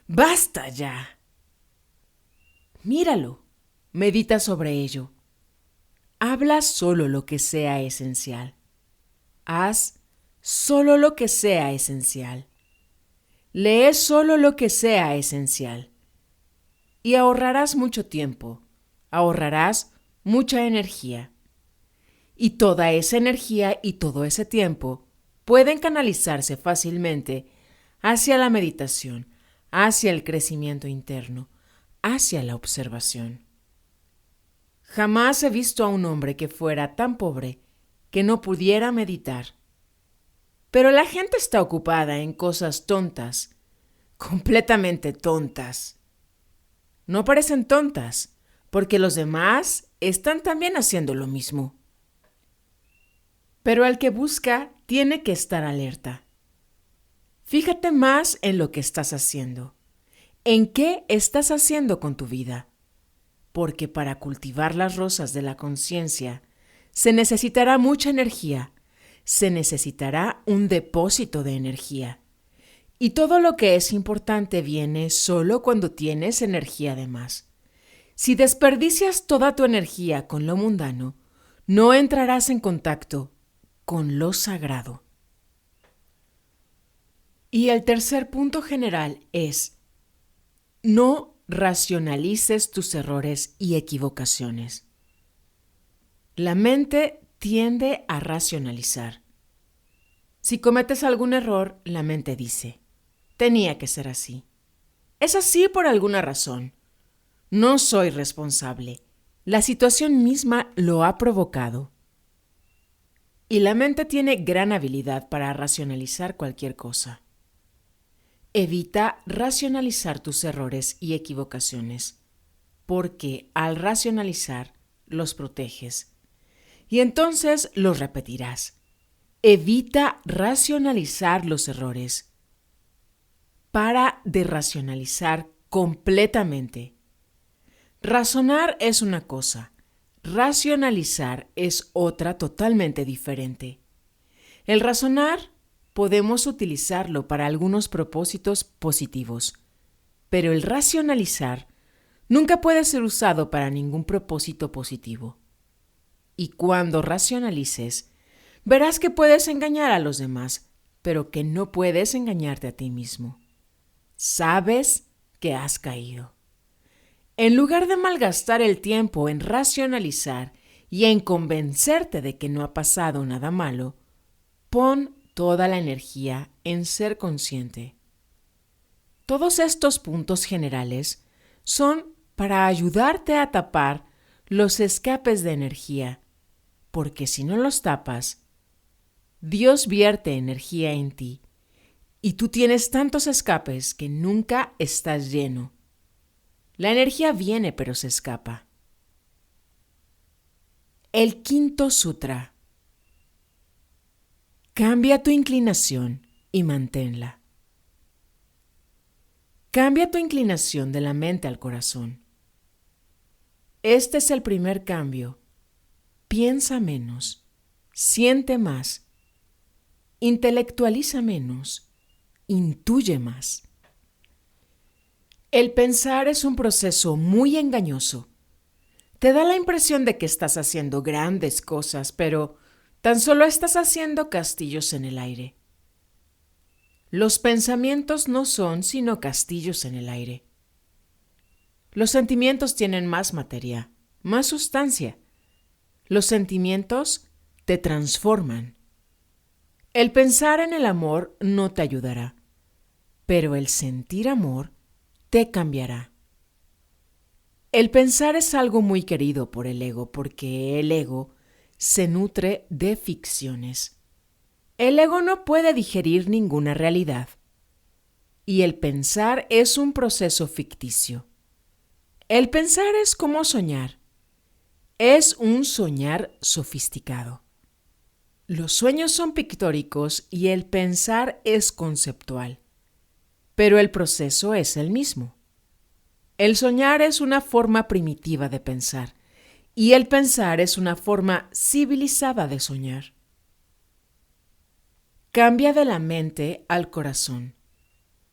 ¡Basta ya! Míralo, medita sobre ello. Habla solo lo que sea esencial. Haz solo lo que sea esencial. Lee solo lo que sea esencial. Y ahorrarás mucho tiempo, ahorrarás mucha energía. Y toda esa energía y todo ese tiempo pueden canalizarse fácilmente hacia la meditación, hacia el crecimiento interno, hacia la observación. Jamás he visto a un hombre que fuera tan pobre que no pudiera meditar. Pero la gente está ocupada en cosas tontas, completamente tontas. No parecen tontas, porque los demás están también haciendo lo mismo. Pero el que busca tiene que estar alerta. Fíjate más en lo que estás haciendo. ¿En qué estás haciendo con tu vida? Porque para cultivar las rosas de la conciencia se necesitará mucha energía, se necesitará un depósito de energía. Y todo lo que es importante viene solo cuando tienes energía de más. Si desperdicias toda tu energía con lo mundano, no entrarás en contacto con lo sagrado. Y el tercer punto general es: no racionalices tus errores y equivocaciones. La mente tiende a racionalizar. Si cometes algún error, la mente dice: tenía que ser así. Es así por alguna razón. No soy responsable. La situación misma lo ha provocado. Y la mente tiene gran habilidad para racionalizar cualquier cosa. Evita racionalizar tus errores y equivocaciones, porque al racionalizar los proteges. Y entonces los repetirás. Evita racionalizar los errores. Para de racionalizar completamente. Razonar es una cosa, racionalizar es otra totalmente diferente. El razonar podemos utilizarlo para algunos propósitos positivos, pero el racionalizar nunca puede ser usado para ningún propósito positivo. Y cuando racionalices, verás que puedes engañar a los demás, pero que no puedes engañarte a ti mismo. Sabes que has caído. En lugar de malgastar el tiempo en racionalizar y en convencerte de que no ha pasado nada malo, pon toda la energía en ser consciente. Todos estos puntos generales son para ayudarte a tapar los escapes de energía, porque si no los tapas, Dios vierte energía en ti y tú tienes tantos escapes que nunca estás lleno. La energía viene pero se escapa. El quinto sutra. Cambia tu inclinación y manténla. Cambia tu inclinación de la mente al corazón. Este es el primer cambio. Piensa menos, siente más, intelectualiza menos, intuye más. El pensar es un proceso muy engañoso. Te da la impresión de que estás haciendo grandes cosas, pero tan solo estás haciendo castillos en el aire. Los pensamientos no son sino castillos en el aire. Los sentimientos tienen más materia, más sustancia. Los sentimientos te transforman. El pensar en el amor no te ayudará, pero el sentir amor te cambiará. El pensar es algo muy querido por el ego porque el ego se nutre de ficciones. El ego no puede digerir ninguna realidad y el pensar es un proceso ficticio. El pensar es como soñar. Es un soñar sofisticado. Los sueños son pictóricos y el pensar es conceptual, pero el proceso es el mismo. El soñar es una forma primitiva de pensar y el pensar es una forma civilizada de soñar. Cambia de la mente al corazón,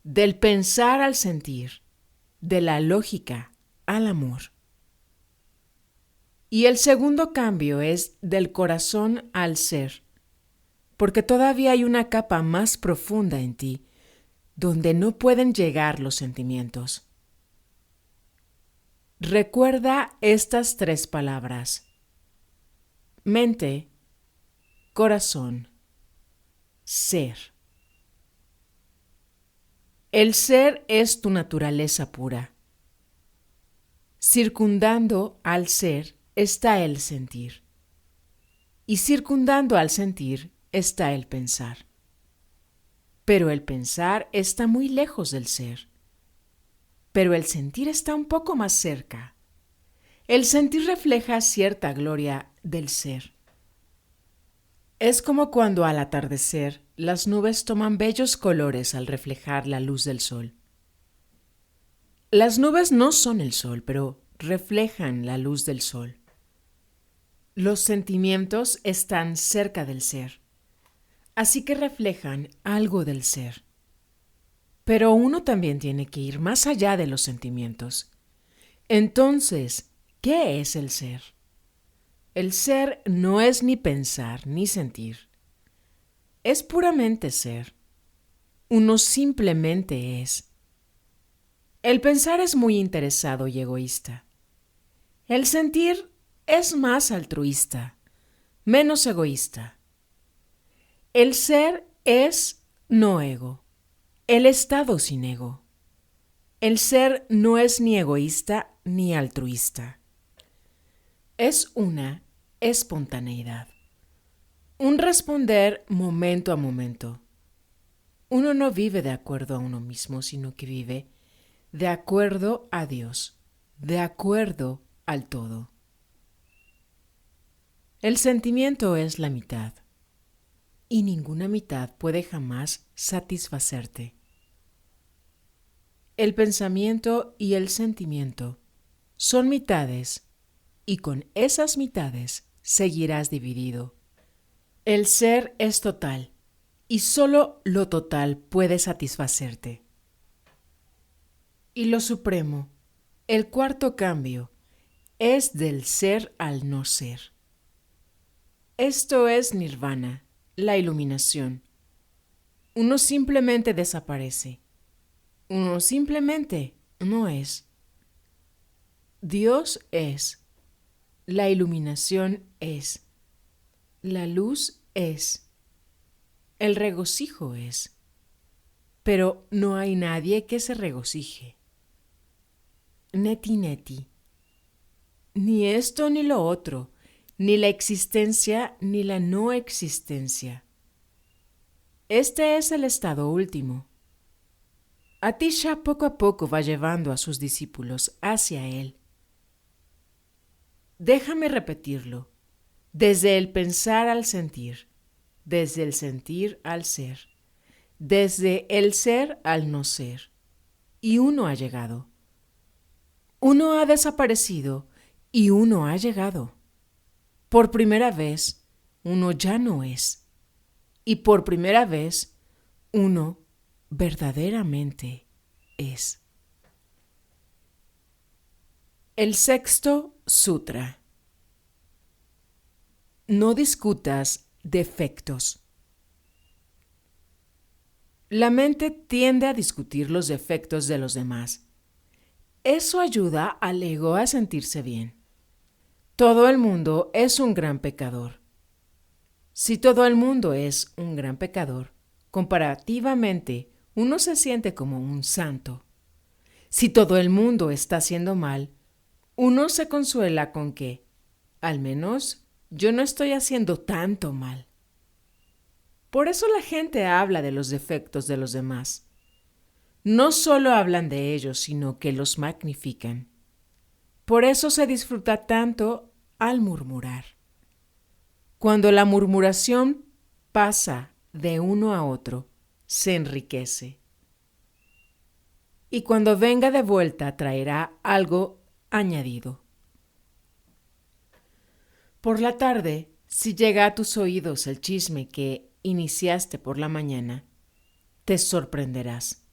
del pensar al sentir, de la lógica al amor. Y el segundo cambio es del corazón al ser, porque todavía hay una capa más profunda en ti, donde no pueden llegar los sentimientos. Recuerda estas 3 palabras: mente, corazón, ser. El ser es tu naturaleza pura. Circundando al ser está el sentir. Y circundando al sentir está el pensar. Pero el pensar está muy lejos del ser. Pero el sentir está un poco más cerca. El sentir refleja cierta gloria del ser. Es como cuando al atardecer las nubes toman bellos colores al reflejar la luz del sol. Las nubes no son el sol, pero reflejan la luz del sol. Los sentimientos están cerca del ser, así que reflejan algo del ser. Pero uno también tiene que ir más allá de los sentimientos. Entonces, ¿qué es el ser? El ser no es ni pensar ni sentir. Es puramente ser. Uno simplemente es. El pensar es muy interesado y egoísta. El sentir es más altruista, menos egoísta. El ser es no ego, el estado sin ego. El ser no es ni egoísta ni altruista. Es una espontaneidad, un responder momento a momento. Uno no vive de acuerdo a uno mismo, sino que vive de acuerdo a Dios, de acuerdo al todo. El sentimiento es la mitad, y ninguna mitad puede jamás satisfacerte. El pensamiento y el sentimiento son mitades, y con esas mitades seguirás dividido. El ser es total, y solo lo total puede satisfacerte. Y lo supremo, el cuarto cambio, es del ser al no ser. Esto es nirvana, la iluminación. Uno simplemente desaparece. Uno simplemente no es. Dios es. La iluminación es. La luz es. El regocijo es. Pero no hay nadie que se regocije. Neti neti. Ni esto ni lo otro, ni la existencia ni la no existencia. Este es el estado último. Atisha poco a poco va llevando a sus discípulos hacia él. Déjame repetirlo, desde el pensar al sentir, desde el sentir al ser, desde el ser al no ser. Y uno ha llegado. Uno ha desaparecido y uno ha llegado. Por primera vez, uno ya no es. Y por primera vez, uno verdaderamente es. El sexto sutra. No discutas defectos. La mente tiende a discutir los defectos de los demás. Eso ayuda al ego a sentirse bien. Todo el mundo es un gran pecador. Si todo el mundo es un gran pecador, comparativamente uno se siente como un santo. Si todo el mundo está haciendo mal, uno se consuela con que, al menos, yo no estoy haciendo tanto mal. Por eso la gente habla de los defectos de los demás. No solo hablan de ellos, sino que los magnifican. Por eso se disfruta tanto al murmurar. Cuando la murmuración pasa de uno a otro, se enriquece. Y cuando venga de vuelta traerá algo añadido. Por la tarde, si llega a tus oídos el chisme que iniciaste por la mañana, te sorprenderás.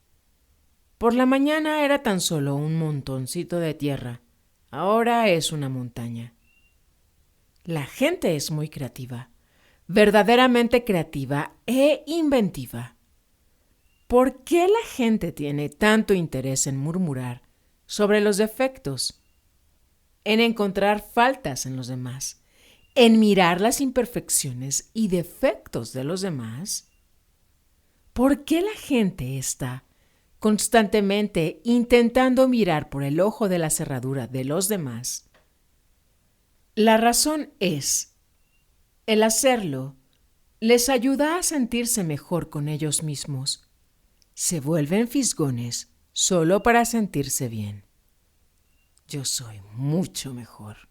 Por la mañana era tan solo un montoncito de tierra, ahora es una montaña. La gente es muy creativa, verdaderamente creativa e inventiva. ¿Por qué la gente tiene tanto interés en murmurar sobre los defectos, en encontrar faltas en los demás, en mirar las imperfecciones y defectos de los demás? ¿Por qué la gente está constantemente intentando mirar por el ojo de la cerradura de los demás? La razón es, el hacerlo les ayuda a sentirse mejor con ellos mismos. Se vuelven fisgones solo para sentirse bien. Yo soy mucho mejor.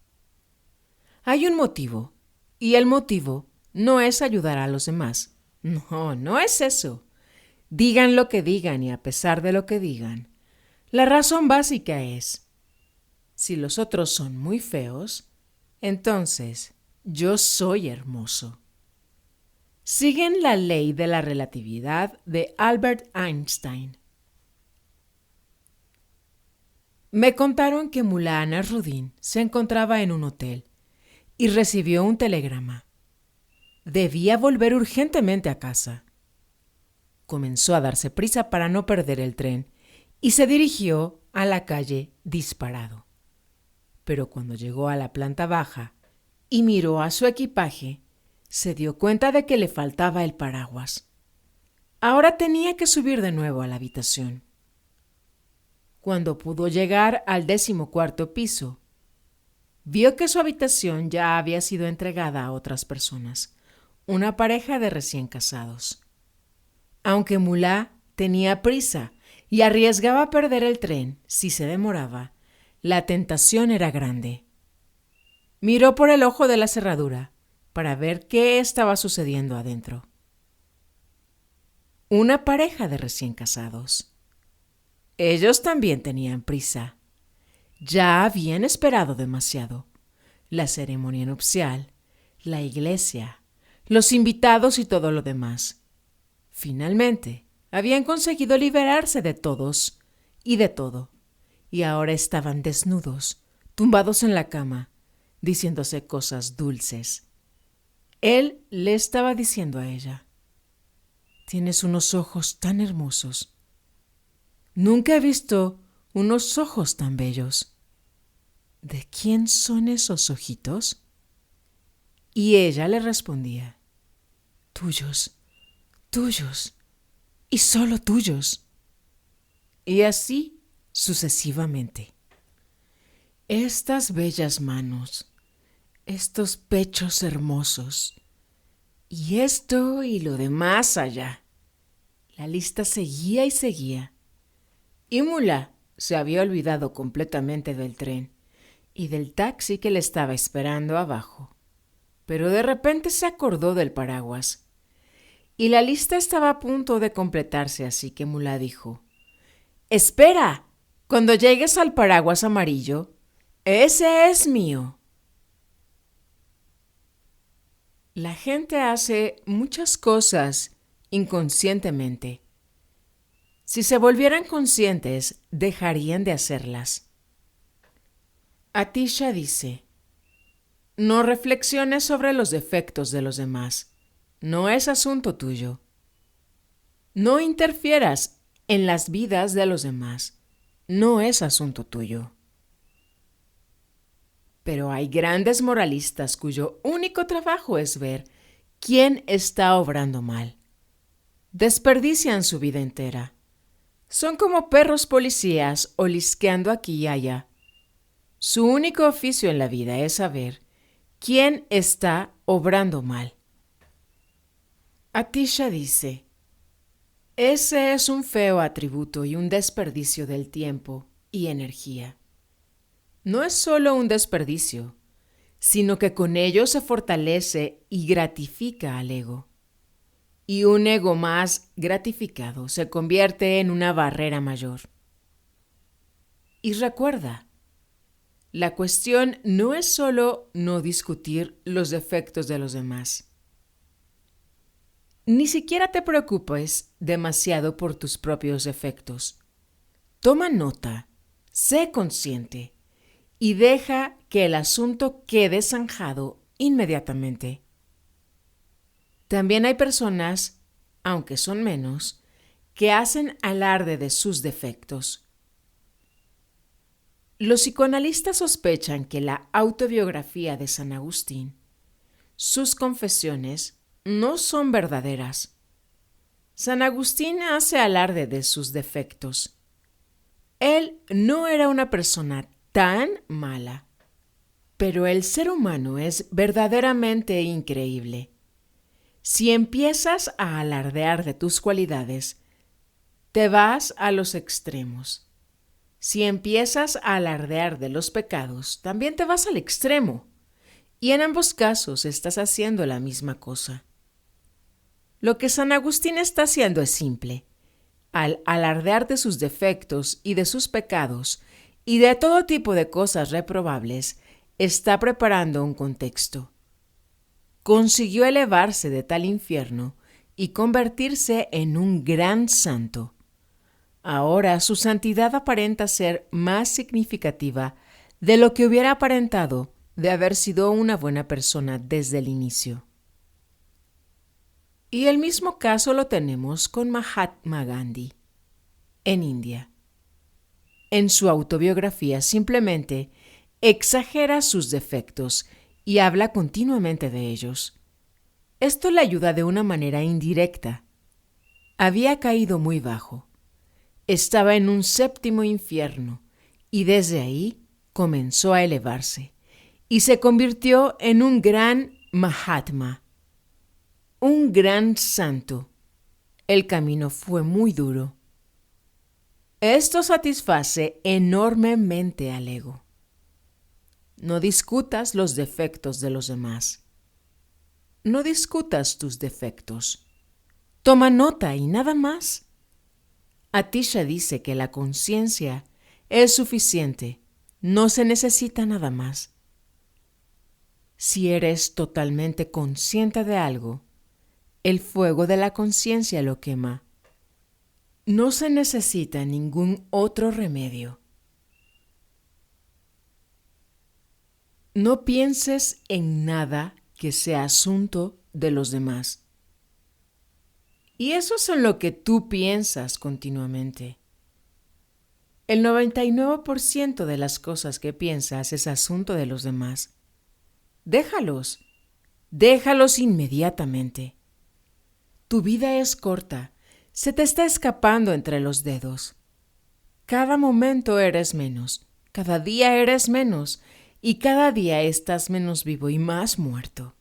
Hay un motivo, y el motivo no es ayudar a los demás. No, no es eso. Digan lo que digan y a pesar de lo que digan, la razón básica es, si los otros son muy feos, entonces yo soy hermoso. Siguen la ley de la relatividad de Albert Einstein. Me contaron que Mullah Nasruddin se encontraba en un hotel y recibió un telegrama. Debía volver urgentemente a casa. Comenzó a darse prisa para no perder el tren y se dirigió a la calle disparado. Pero cuando llegó a la planta baja y miró a su equipaje, se dio cuenta de que le faltaba el paraguas. Ahora tenía que subir de nuevo a la habitación. Cuando pudo llegar al 14º piso, vio que su habitación ya había sido entregada a otras personas, una pareja de recién casados. Aunque Mullah tenía prisa y arriesgaba perder el tren si se demoraba, la tentación era grande. Miró por el ojo de la cerradura para ver qué estaba sucediendo adentro. Una pareja de recién casados. Ellos también tenían prisa. Ya habían esperado demasiado. La ceremonia nupcial, la iglesia, los invitados y todo lo demás. Finalmente, habían conseguido liberarse de todos y de todo, y ahora estaban desnudos, tumbados en la cama, diciéndose cosas dulces. Él le estaba diciendo a ella: «Tienes unos ojos tan hermosos. Nunca he visto unos ojos tan bellos. ¿De quién son esos ojitos?» Y ella le respondía: «Tuyos, tuyos, y solo tuyos». Y así sucesivamente. Estas bellas manos, estos pechos hermosos, y esto y lo demás allá. La lista seguía y seguía. Y Mullah se había olvidado completamente del tren y del taxi que le estaba esperando abajo. Pero de repente se acordó del paraguas. Y la lista estaba a punto de completarse, así que Mullah dijo: «Espera, cuando llegues al paraguas amarillo, ese es mío». La gente hace muchas cosas inconscientemente. Si se volvieran conscientes, dejarían de hacerlas. Atisha dice: «No reflexiones sobre los defectos de los demás. No es asunto tuyo. No interfieras en las vidas de los demás. No es asunto tuyo». Pero hay grandes moralistas cuyo único trabajo es ver quién está obrando mal. Desperdician su vida entera. Son como perros policías olisqueando aquí y allá. Su único oficio en la vida es saber quién está obrando mal. Atisha dice, ese es un feo atributo y un desperdicio del tiempo y energía. No es solo un desperdicio, sino que con ello se fortalece y gratifica al ego. Y un ego más gratificado se convierte en una barrera mayor. Y recuerda, la cuestión no es solo no discutir los defectos de los demás. Ni siquiera te preocupes demasiado por tus propios defectos. Toma nota, sé consciente y deja que el asunto quede zanjado inmediatamente. También hay personas, aunque son menos, que hacen alarde de sus defectos. Los psicoanalistas sospechan que la autobiografía de San Agustín, sus confesiones, no son verdaderas. San Agustín hace alarde de sus defectos. Él no era una persona tan mala, pero el ser humano es verdaderamente increíble. Si empiezas a alardear de tus cualidades, te vas a los extremos. Si empiezas a alardear de los pecados, también te vas al extremo. Y en ambos casos estás haciendo la misma cosa. Lo que San Agustín está haciendo es simple. Al alardear de sus defectos y de sus pecados y de todo tipo de cosas reprobables, está preparando un contexto. Consiguió elevarse de tal infierno y convertirse en un gran santo. Ahora su santidad aparenta ser más significativa de lo que hubiera aparentado de haber sido una buena persona desde el inicio. Y el mismo caso lo tenemos con Mahatma Gandhi, en India. En su autobiografía simplemente exagera sus defectos y habla continuamente de ellos. Esto le ayuda de una manera indirecta. Había caído muy bajo. Estaba en un séptimo infierno y desde ahí comenzó a elevarse y se convirtió en un gran Mahatma, un gran santo. El camino fue muy duro. Esto satisface enormemente al ego. No discutas los defectos de los demás. No discutas tus defectos. Toma nota y nada más. Atisha dice que la conciencia es suficiente, no se necesita nada más. Si eres totalmente consciente de algo, el fuego de la conciencia lo quema. No se necesita ningún otro remedio. No pienses en nada que sea asunto de los demás. Y eso es en lo que tú piensas continuamente. El 99% de las cosas que piensas es asunto de los demás. Déjalos inmediatamente. Tu vida es corta, se te está escapando entre los dedos. Cada momento eres menos, cada día eres menos, y cada día estás menos vivo y más muerto.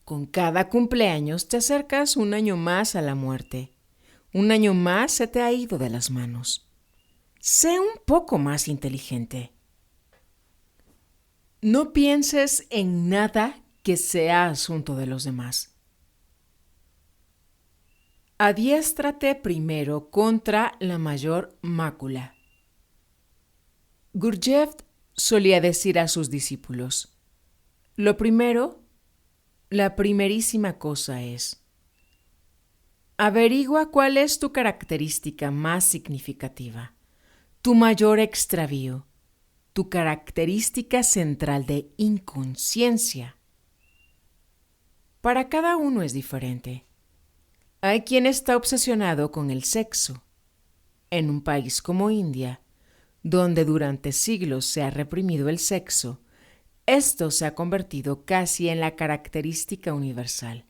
Con cada cumpleaños te acercas un año más a la muerte. Un año más se te ha ido de las manos. Sé un poco más inteligente. No pienses en nada que sea asunto de los demás. Adiéstrate primero contra la mayor mácula. Gurdjieff solía decir a sus discípulos, la primerísima cosa es: averigua cuál es tu característica más significativa, tu mayor extravío, tu característica central de inconsciencia. Para cada uno es diferente. Hay quien está obsesionado con el sexo. En un país como India, donde durante siglos se ha reprimido el sexo, Esto se ha convertido casi en la característica universal.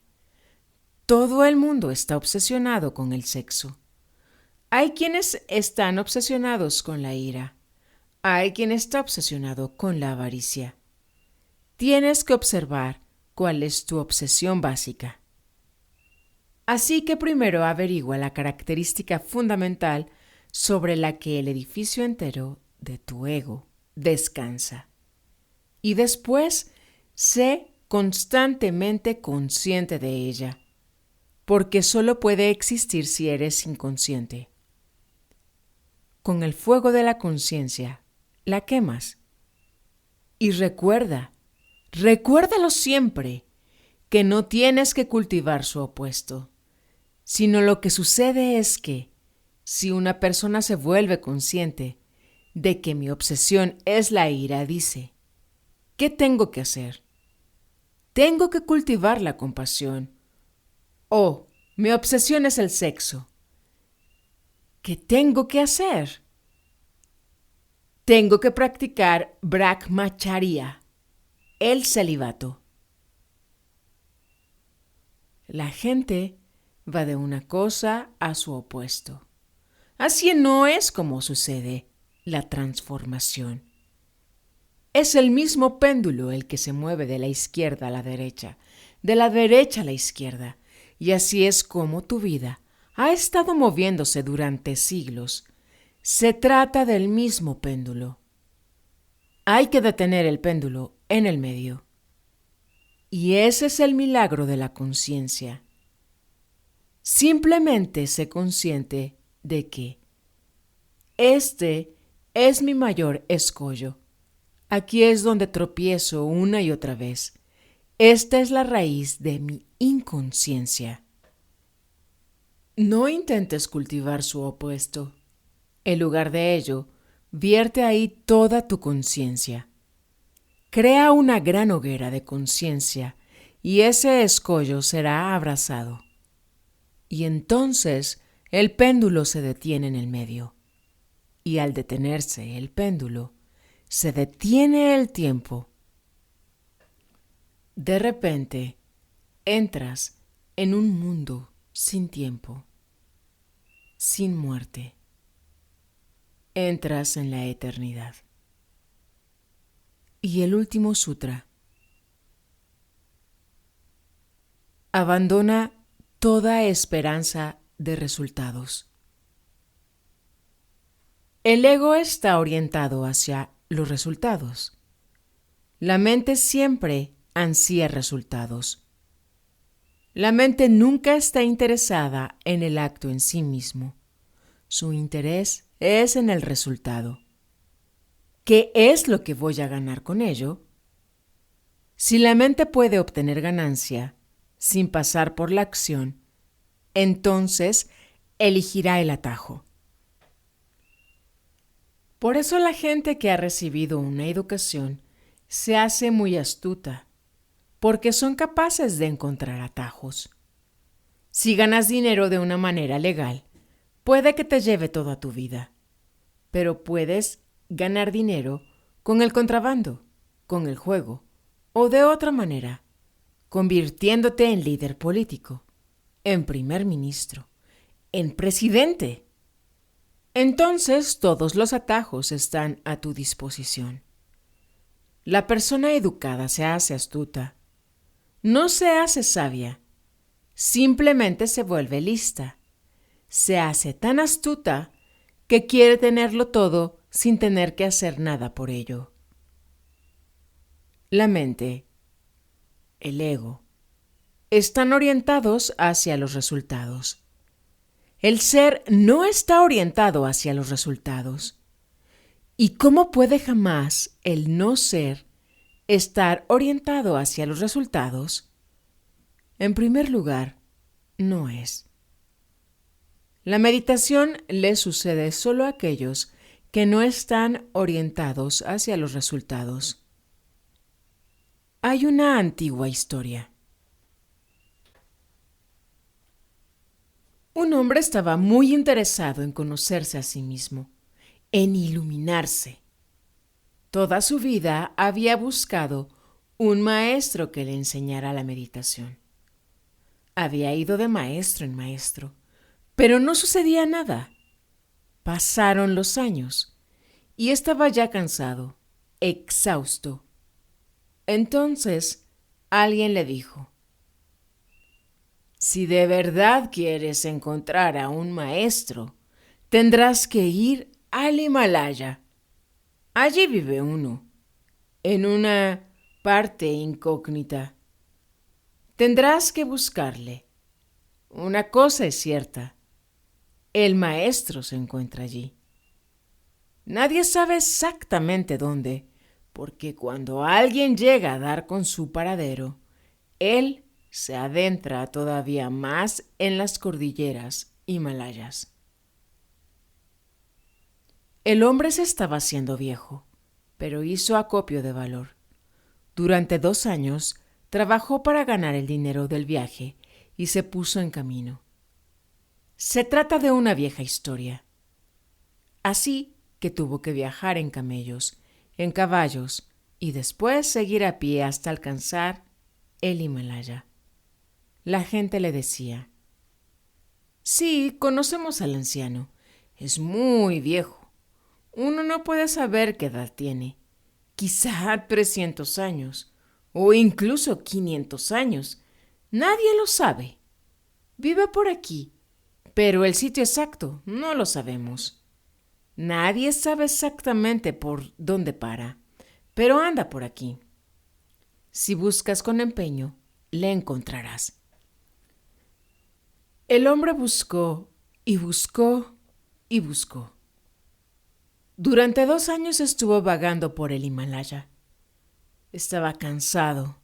Todo el mundo está obsesionado con el sexo. Hay quienes están obsesionados con la ira. Hay quien está obsesionado con la avaricia. Tienes que observar cuál es tu obsesión básica. Así que primero averigua la característica fundamental sobre la que el edificio entero de tu ego descansa. Y después, sé constantemente consciente de ella, porque solo puede existir si eres inconsciente. Con el fuego de la conciencia, la quemas. Y recuérdalo siempre, que no tienes que cultivar su opuesto, sino lo que sucede es que, si una persona se vuelve consciente de que mi obsesión es la ira, dice, ¿qué tengo que hacer? Tengo que cultivar la compasión. Oh, mi obsesión es el sexo. ¿Qué tengo que hacer? Tengo que practicar Brahmacharya, el celibato. La gente va de una cosa a su opuesto. Así no es como sucede la transformación. Es el mismo péndulo el que se mueve de la izquierda a la derecha, de la derecha a la izquierda, y así es como tu vida ha estado moviéndose durante siglos. Se trata del mismo péndulo. Hay que detener el péndulo en el medio. Y ese es el milagro de la conciencia. Simplemente sé consciente de que este es mi mayor escollo. Aquí es donde tropiezo una y otra vez. Esta es la raíz de mi inconsciencia. No intentes cultivar su opuesto. En lugar de ello, vierte ahí toda tu conciencia. Crea una gran hoguera de conciencia y ese escollo será abrazado. Y entonces el péndulo se detiene en el medio. Y al detenerse el péndulo, se detiene el tiempo. De repente, entras en un mundo sin tiempo, sin muerte. Entras en la eternidad. Y el último sutra. Abandona toda esperanza de resultados. El ego está orientado hacia los resultados. La mente siempre ansía resultados. La mente nunca está interesada en el acto en sí mismo. Su interés es en el resultado. ¿Qué es lo que voy a ganar con ello? Si la mente puede obtener ganancia sin pasar por la acción, entonces elegirá el atajo. Por eso la gente que ha recibido una educación se hace muy astuta, porque son capaces de encontrar atajos. Si ganas dinero de una manera legal, puede que te lleve toda tu vida, pero puedes ganar dinero con el contrabando, con el juego o de otra manera, convirtiéndote en líder político, en primer ministro, en presidente. Entonces todos los atajos están a tu disposición. La persona educada se hace astuta. No se hace sabia. Simplemente se vuelve lista. Se hace tan astuta que quiere tenerlo todo sin tener que hacer nada por ello. La mente, el ego, están orientados hacia los resultados. El ser no está orientado hacia los resultados. ¿Y cómo puede jamás el no ser estar orientado hacia los resultados? En primer lugar, no es. La meditación le sucede solo a aquellos que no están orientados hacia los resultados. Hay una antigua historia. Un hombre estaba muy interesado en conocerse a sí mismo, en iluminarse. Toda su vida había buscado un maestro que le enseñara la meditación. Había ido de maestro en maestro, pero no sucedía nada. Pasaron los años y estaba ya cansado, exhausto. Entonces alguien le dijo: si de verdad quieres encontrar a un maestro, tendrás que ir al Himalaya. Allí vive uno, en una parte incógnita. Tendrás que buscarle. Una cosa es cierta: el maestro se encuentra allí. Nadie sabe exactamente dónde, porque cuando alguien llega a dar con su paradero, él se adentra todavía más en las cordilleras himalayas. El hombre se estaba haciendo viejo, pero hizo acopio de valor. Durante 2 años trabajó para ganar el dinero del viaje y se puso en camino. Se trata de una vieja historia. Así que tuvo que viajar en camellos, en caballos y después seguir a pie hasta alcanzar el Himalaya. La gente le decía: sí, conocemos al anciano. Es muy viejo. Uno no puede saber qué edad tiene. Quizá 300 años o incluso 500 años. Nadie lo sabe. Vive por aquí, pero el sitio exacto no lo sabemos. Nadie sabe exactamente por dónde para, pero anda por aquí. Si buscas con empeño, le encontrarás. El hombre buscó y buscó y buscó. Durante 2 años estuvo vagando por el Himalaya. Estaba cansado,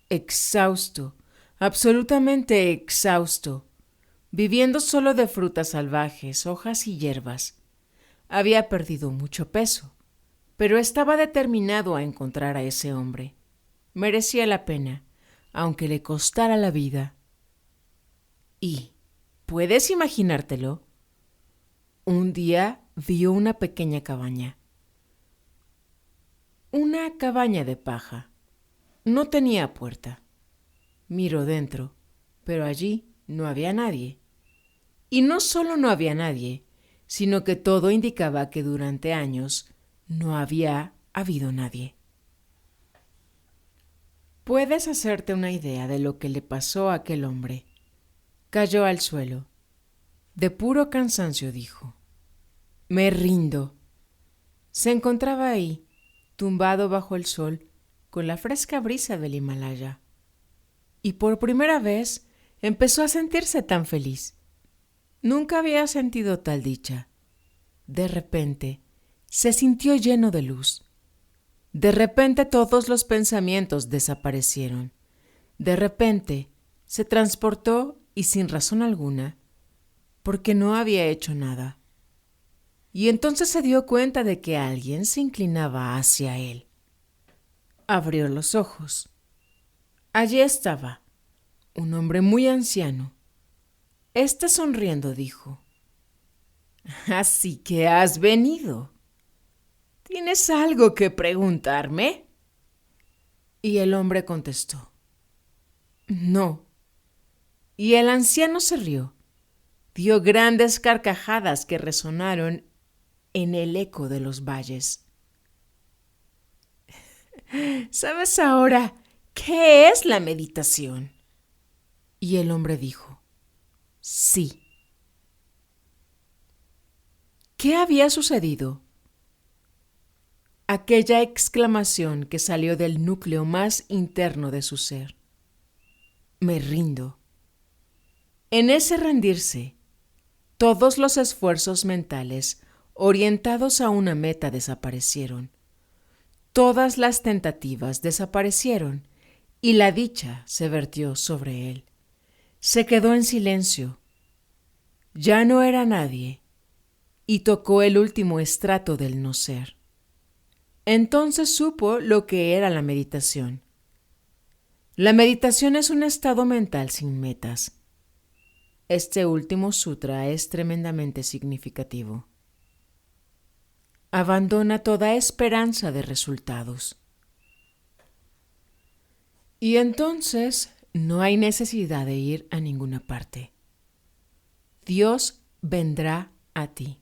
exhausto, absolutamente exhausto, viviendo solo de frutas salvajes, hojas y hierbas. Había perdido mucho peso, pero estaba determinado a encontrar a ese hombre. Merecía la pena, aunque le costara la vida. Y, ¿puedes imaginártelo? Un día vio una pequeña cabaña. Una cabaña de paja. No tenía puerta. Miró dentro, pero allí no había nadie. Y no solo no había nadie, sino que todo indicaba que durante años no había habido nadie. Puedes hacerte una idea de lo que le pasó a aquel hombre. Cayó al suelo. De puro cansancio dijo: me rindo. Se encontraba ahí, tumbado bajo el sol, con la fresca brisa del Himalaya. Y por primera vez empezó a sentirse tan feliz. Nunca había sentido tal dicha. De repente, se sintió lleno de luz. De repente todos los pensamientos desaparecieron. De repente, se transportó y sin razón alguna, porque no había hecho nada. Y entonces se dio cuenta de que alguien se inclinaba hacia él. Abrió los ojos. Allí estaba, un hombre muy anciano. Sonriendo dijo: así que has venido. ¿Tienes algo que preguntarme? Y el hombre contestó: no. Y el anciano se rió. Dio grandes carcajadas que resonaron en el eco de los valles. ¿Sabes ahora qué es la meditación? Y el hombre dijo: sí. ¿Qué había sucedido? Aquella exclamación que salió del núcleo más interno de su ser: me rindo. En ese rendirse, todos los esfuerzos mentales orientados a una meta desaparecieron. Todas las tentativas desaparecieron y la dicha se vertió sobre él. Se quedó en silencio. Ya no era nadie y tocó el último estrato del no ser. Entonces supo lo que era la meditación. La meditación es un estado mental sin metas. Este último sutra es tremendamente significativo. Abandona toda esperanza de resultados. Y entonces no hay necesidad de ir a ninguna parte. Dios vendrá a ti.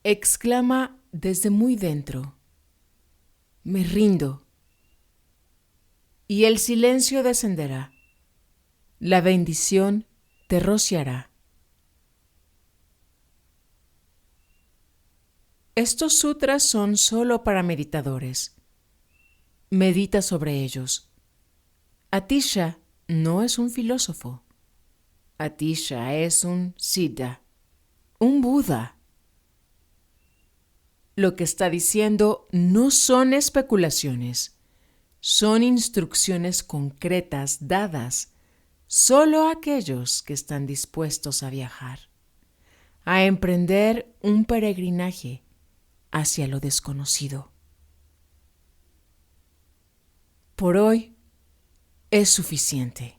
Exclama desde muy dentro: me rindo. Y el silencio descenderá. La bendición te rociará. Estos sutras son solo para meditadores. Medita sobre ellos. Atisha no es un filósofo. Atisha es un Siddha, un Buda. Lo que está diciendo no son especulaciones, son instrucciones concretas dadas solo a aquellos que están dispuestos a viajar, a emprender un peregrinaje hacia lo desconocido. Por hoy es suficiente.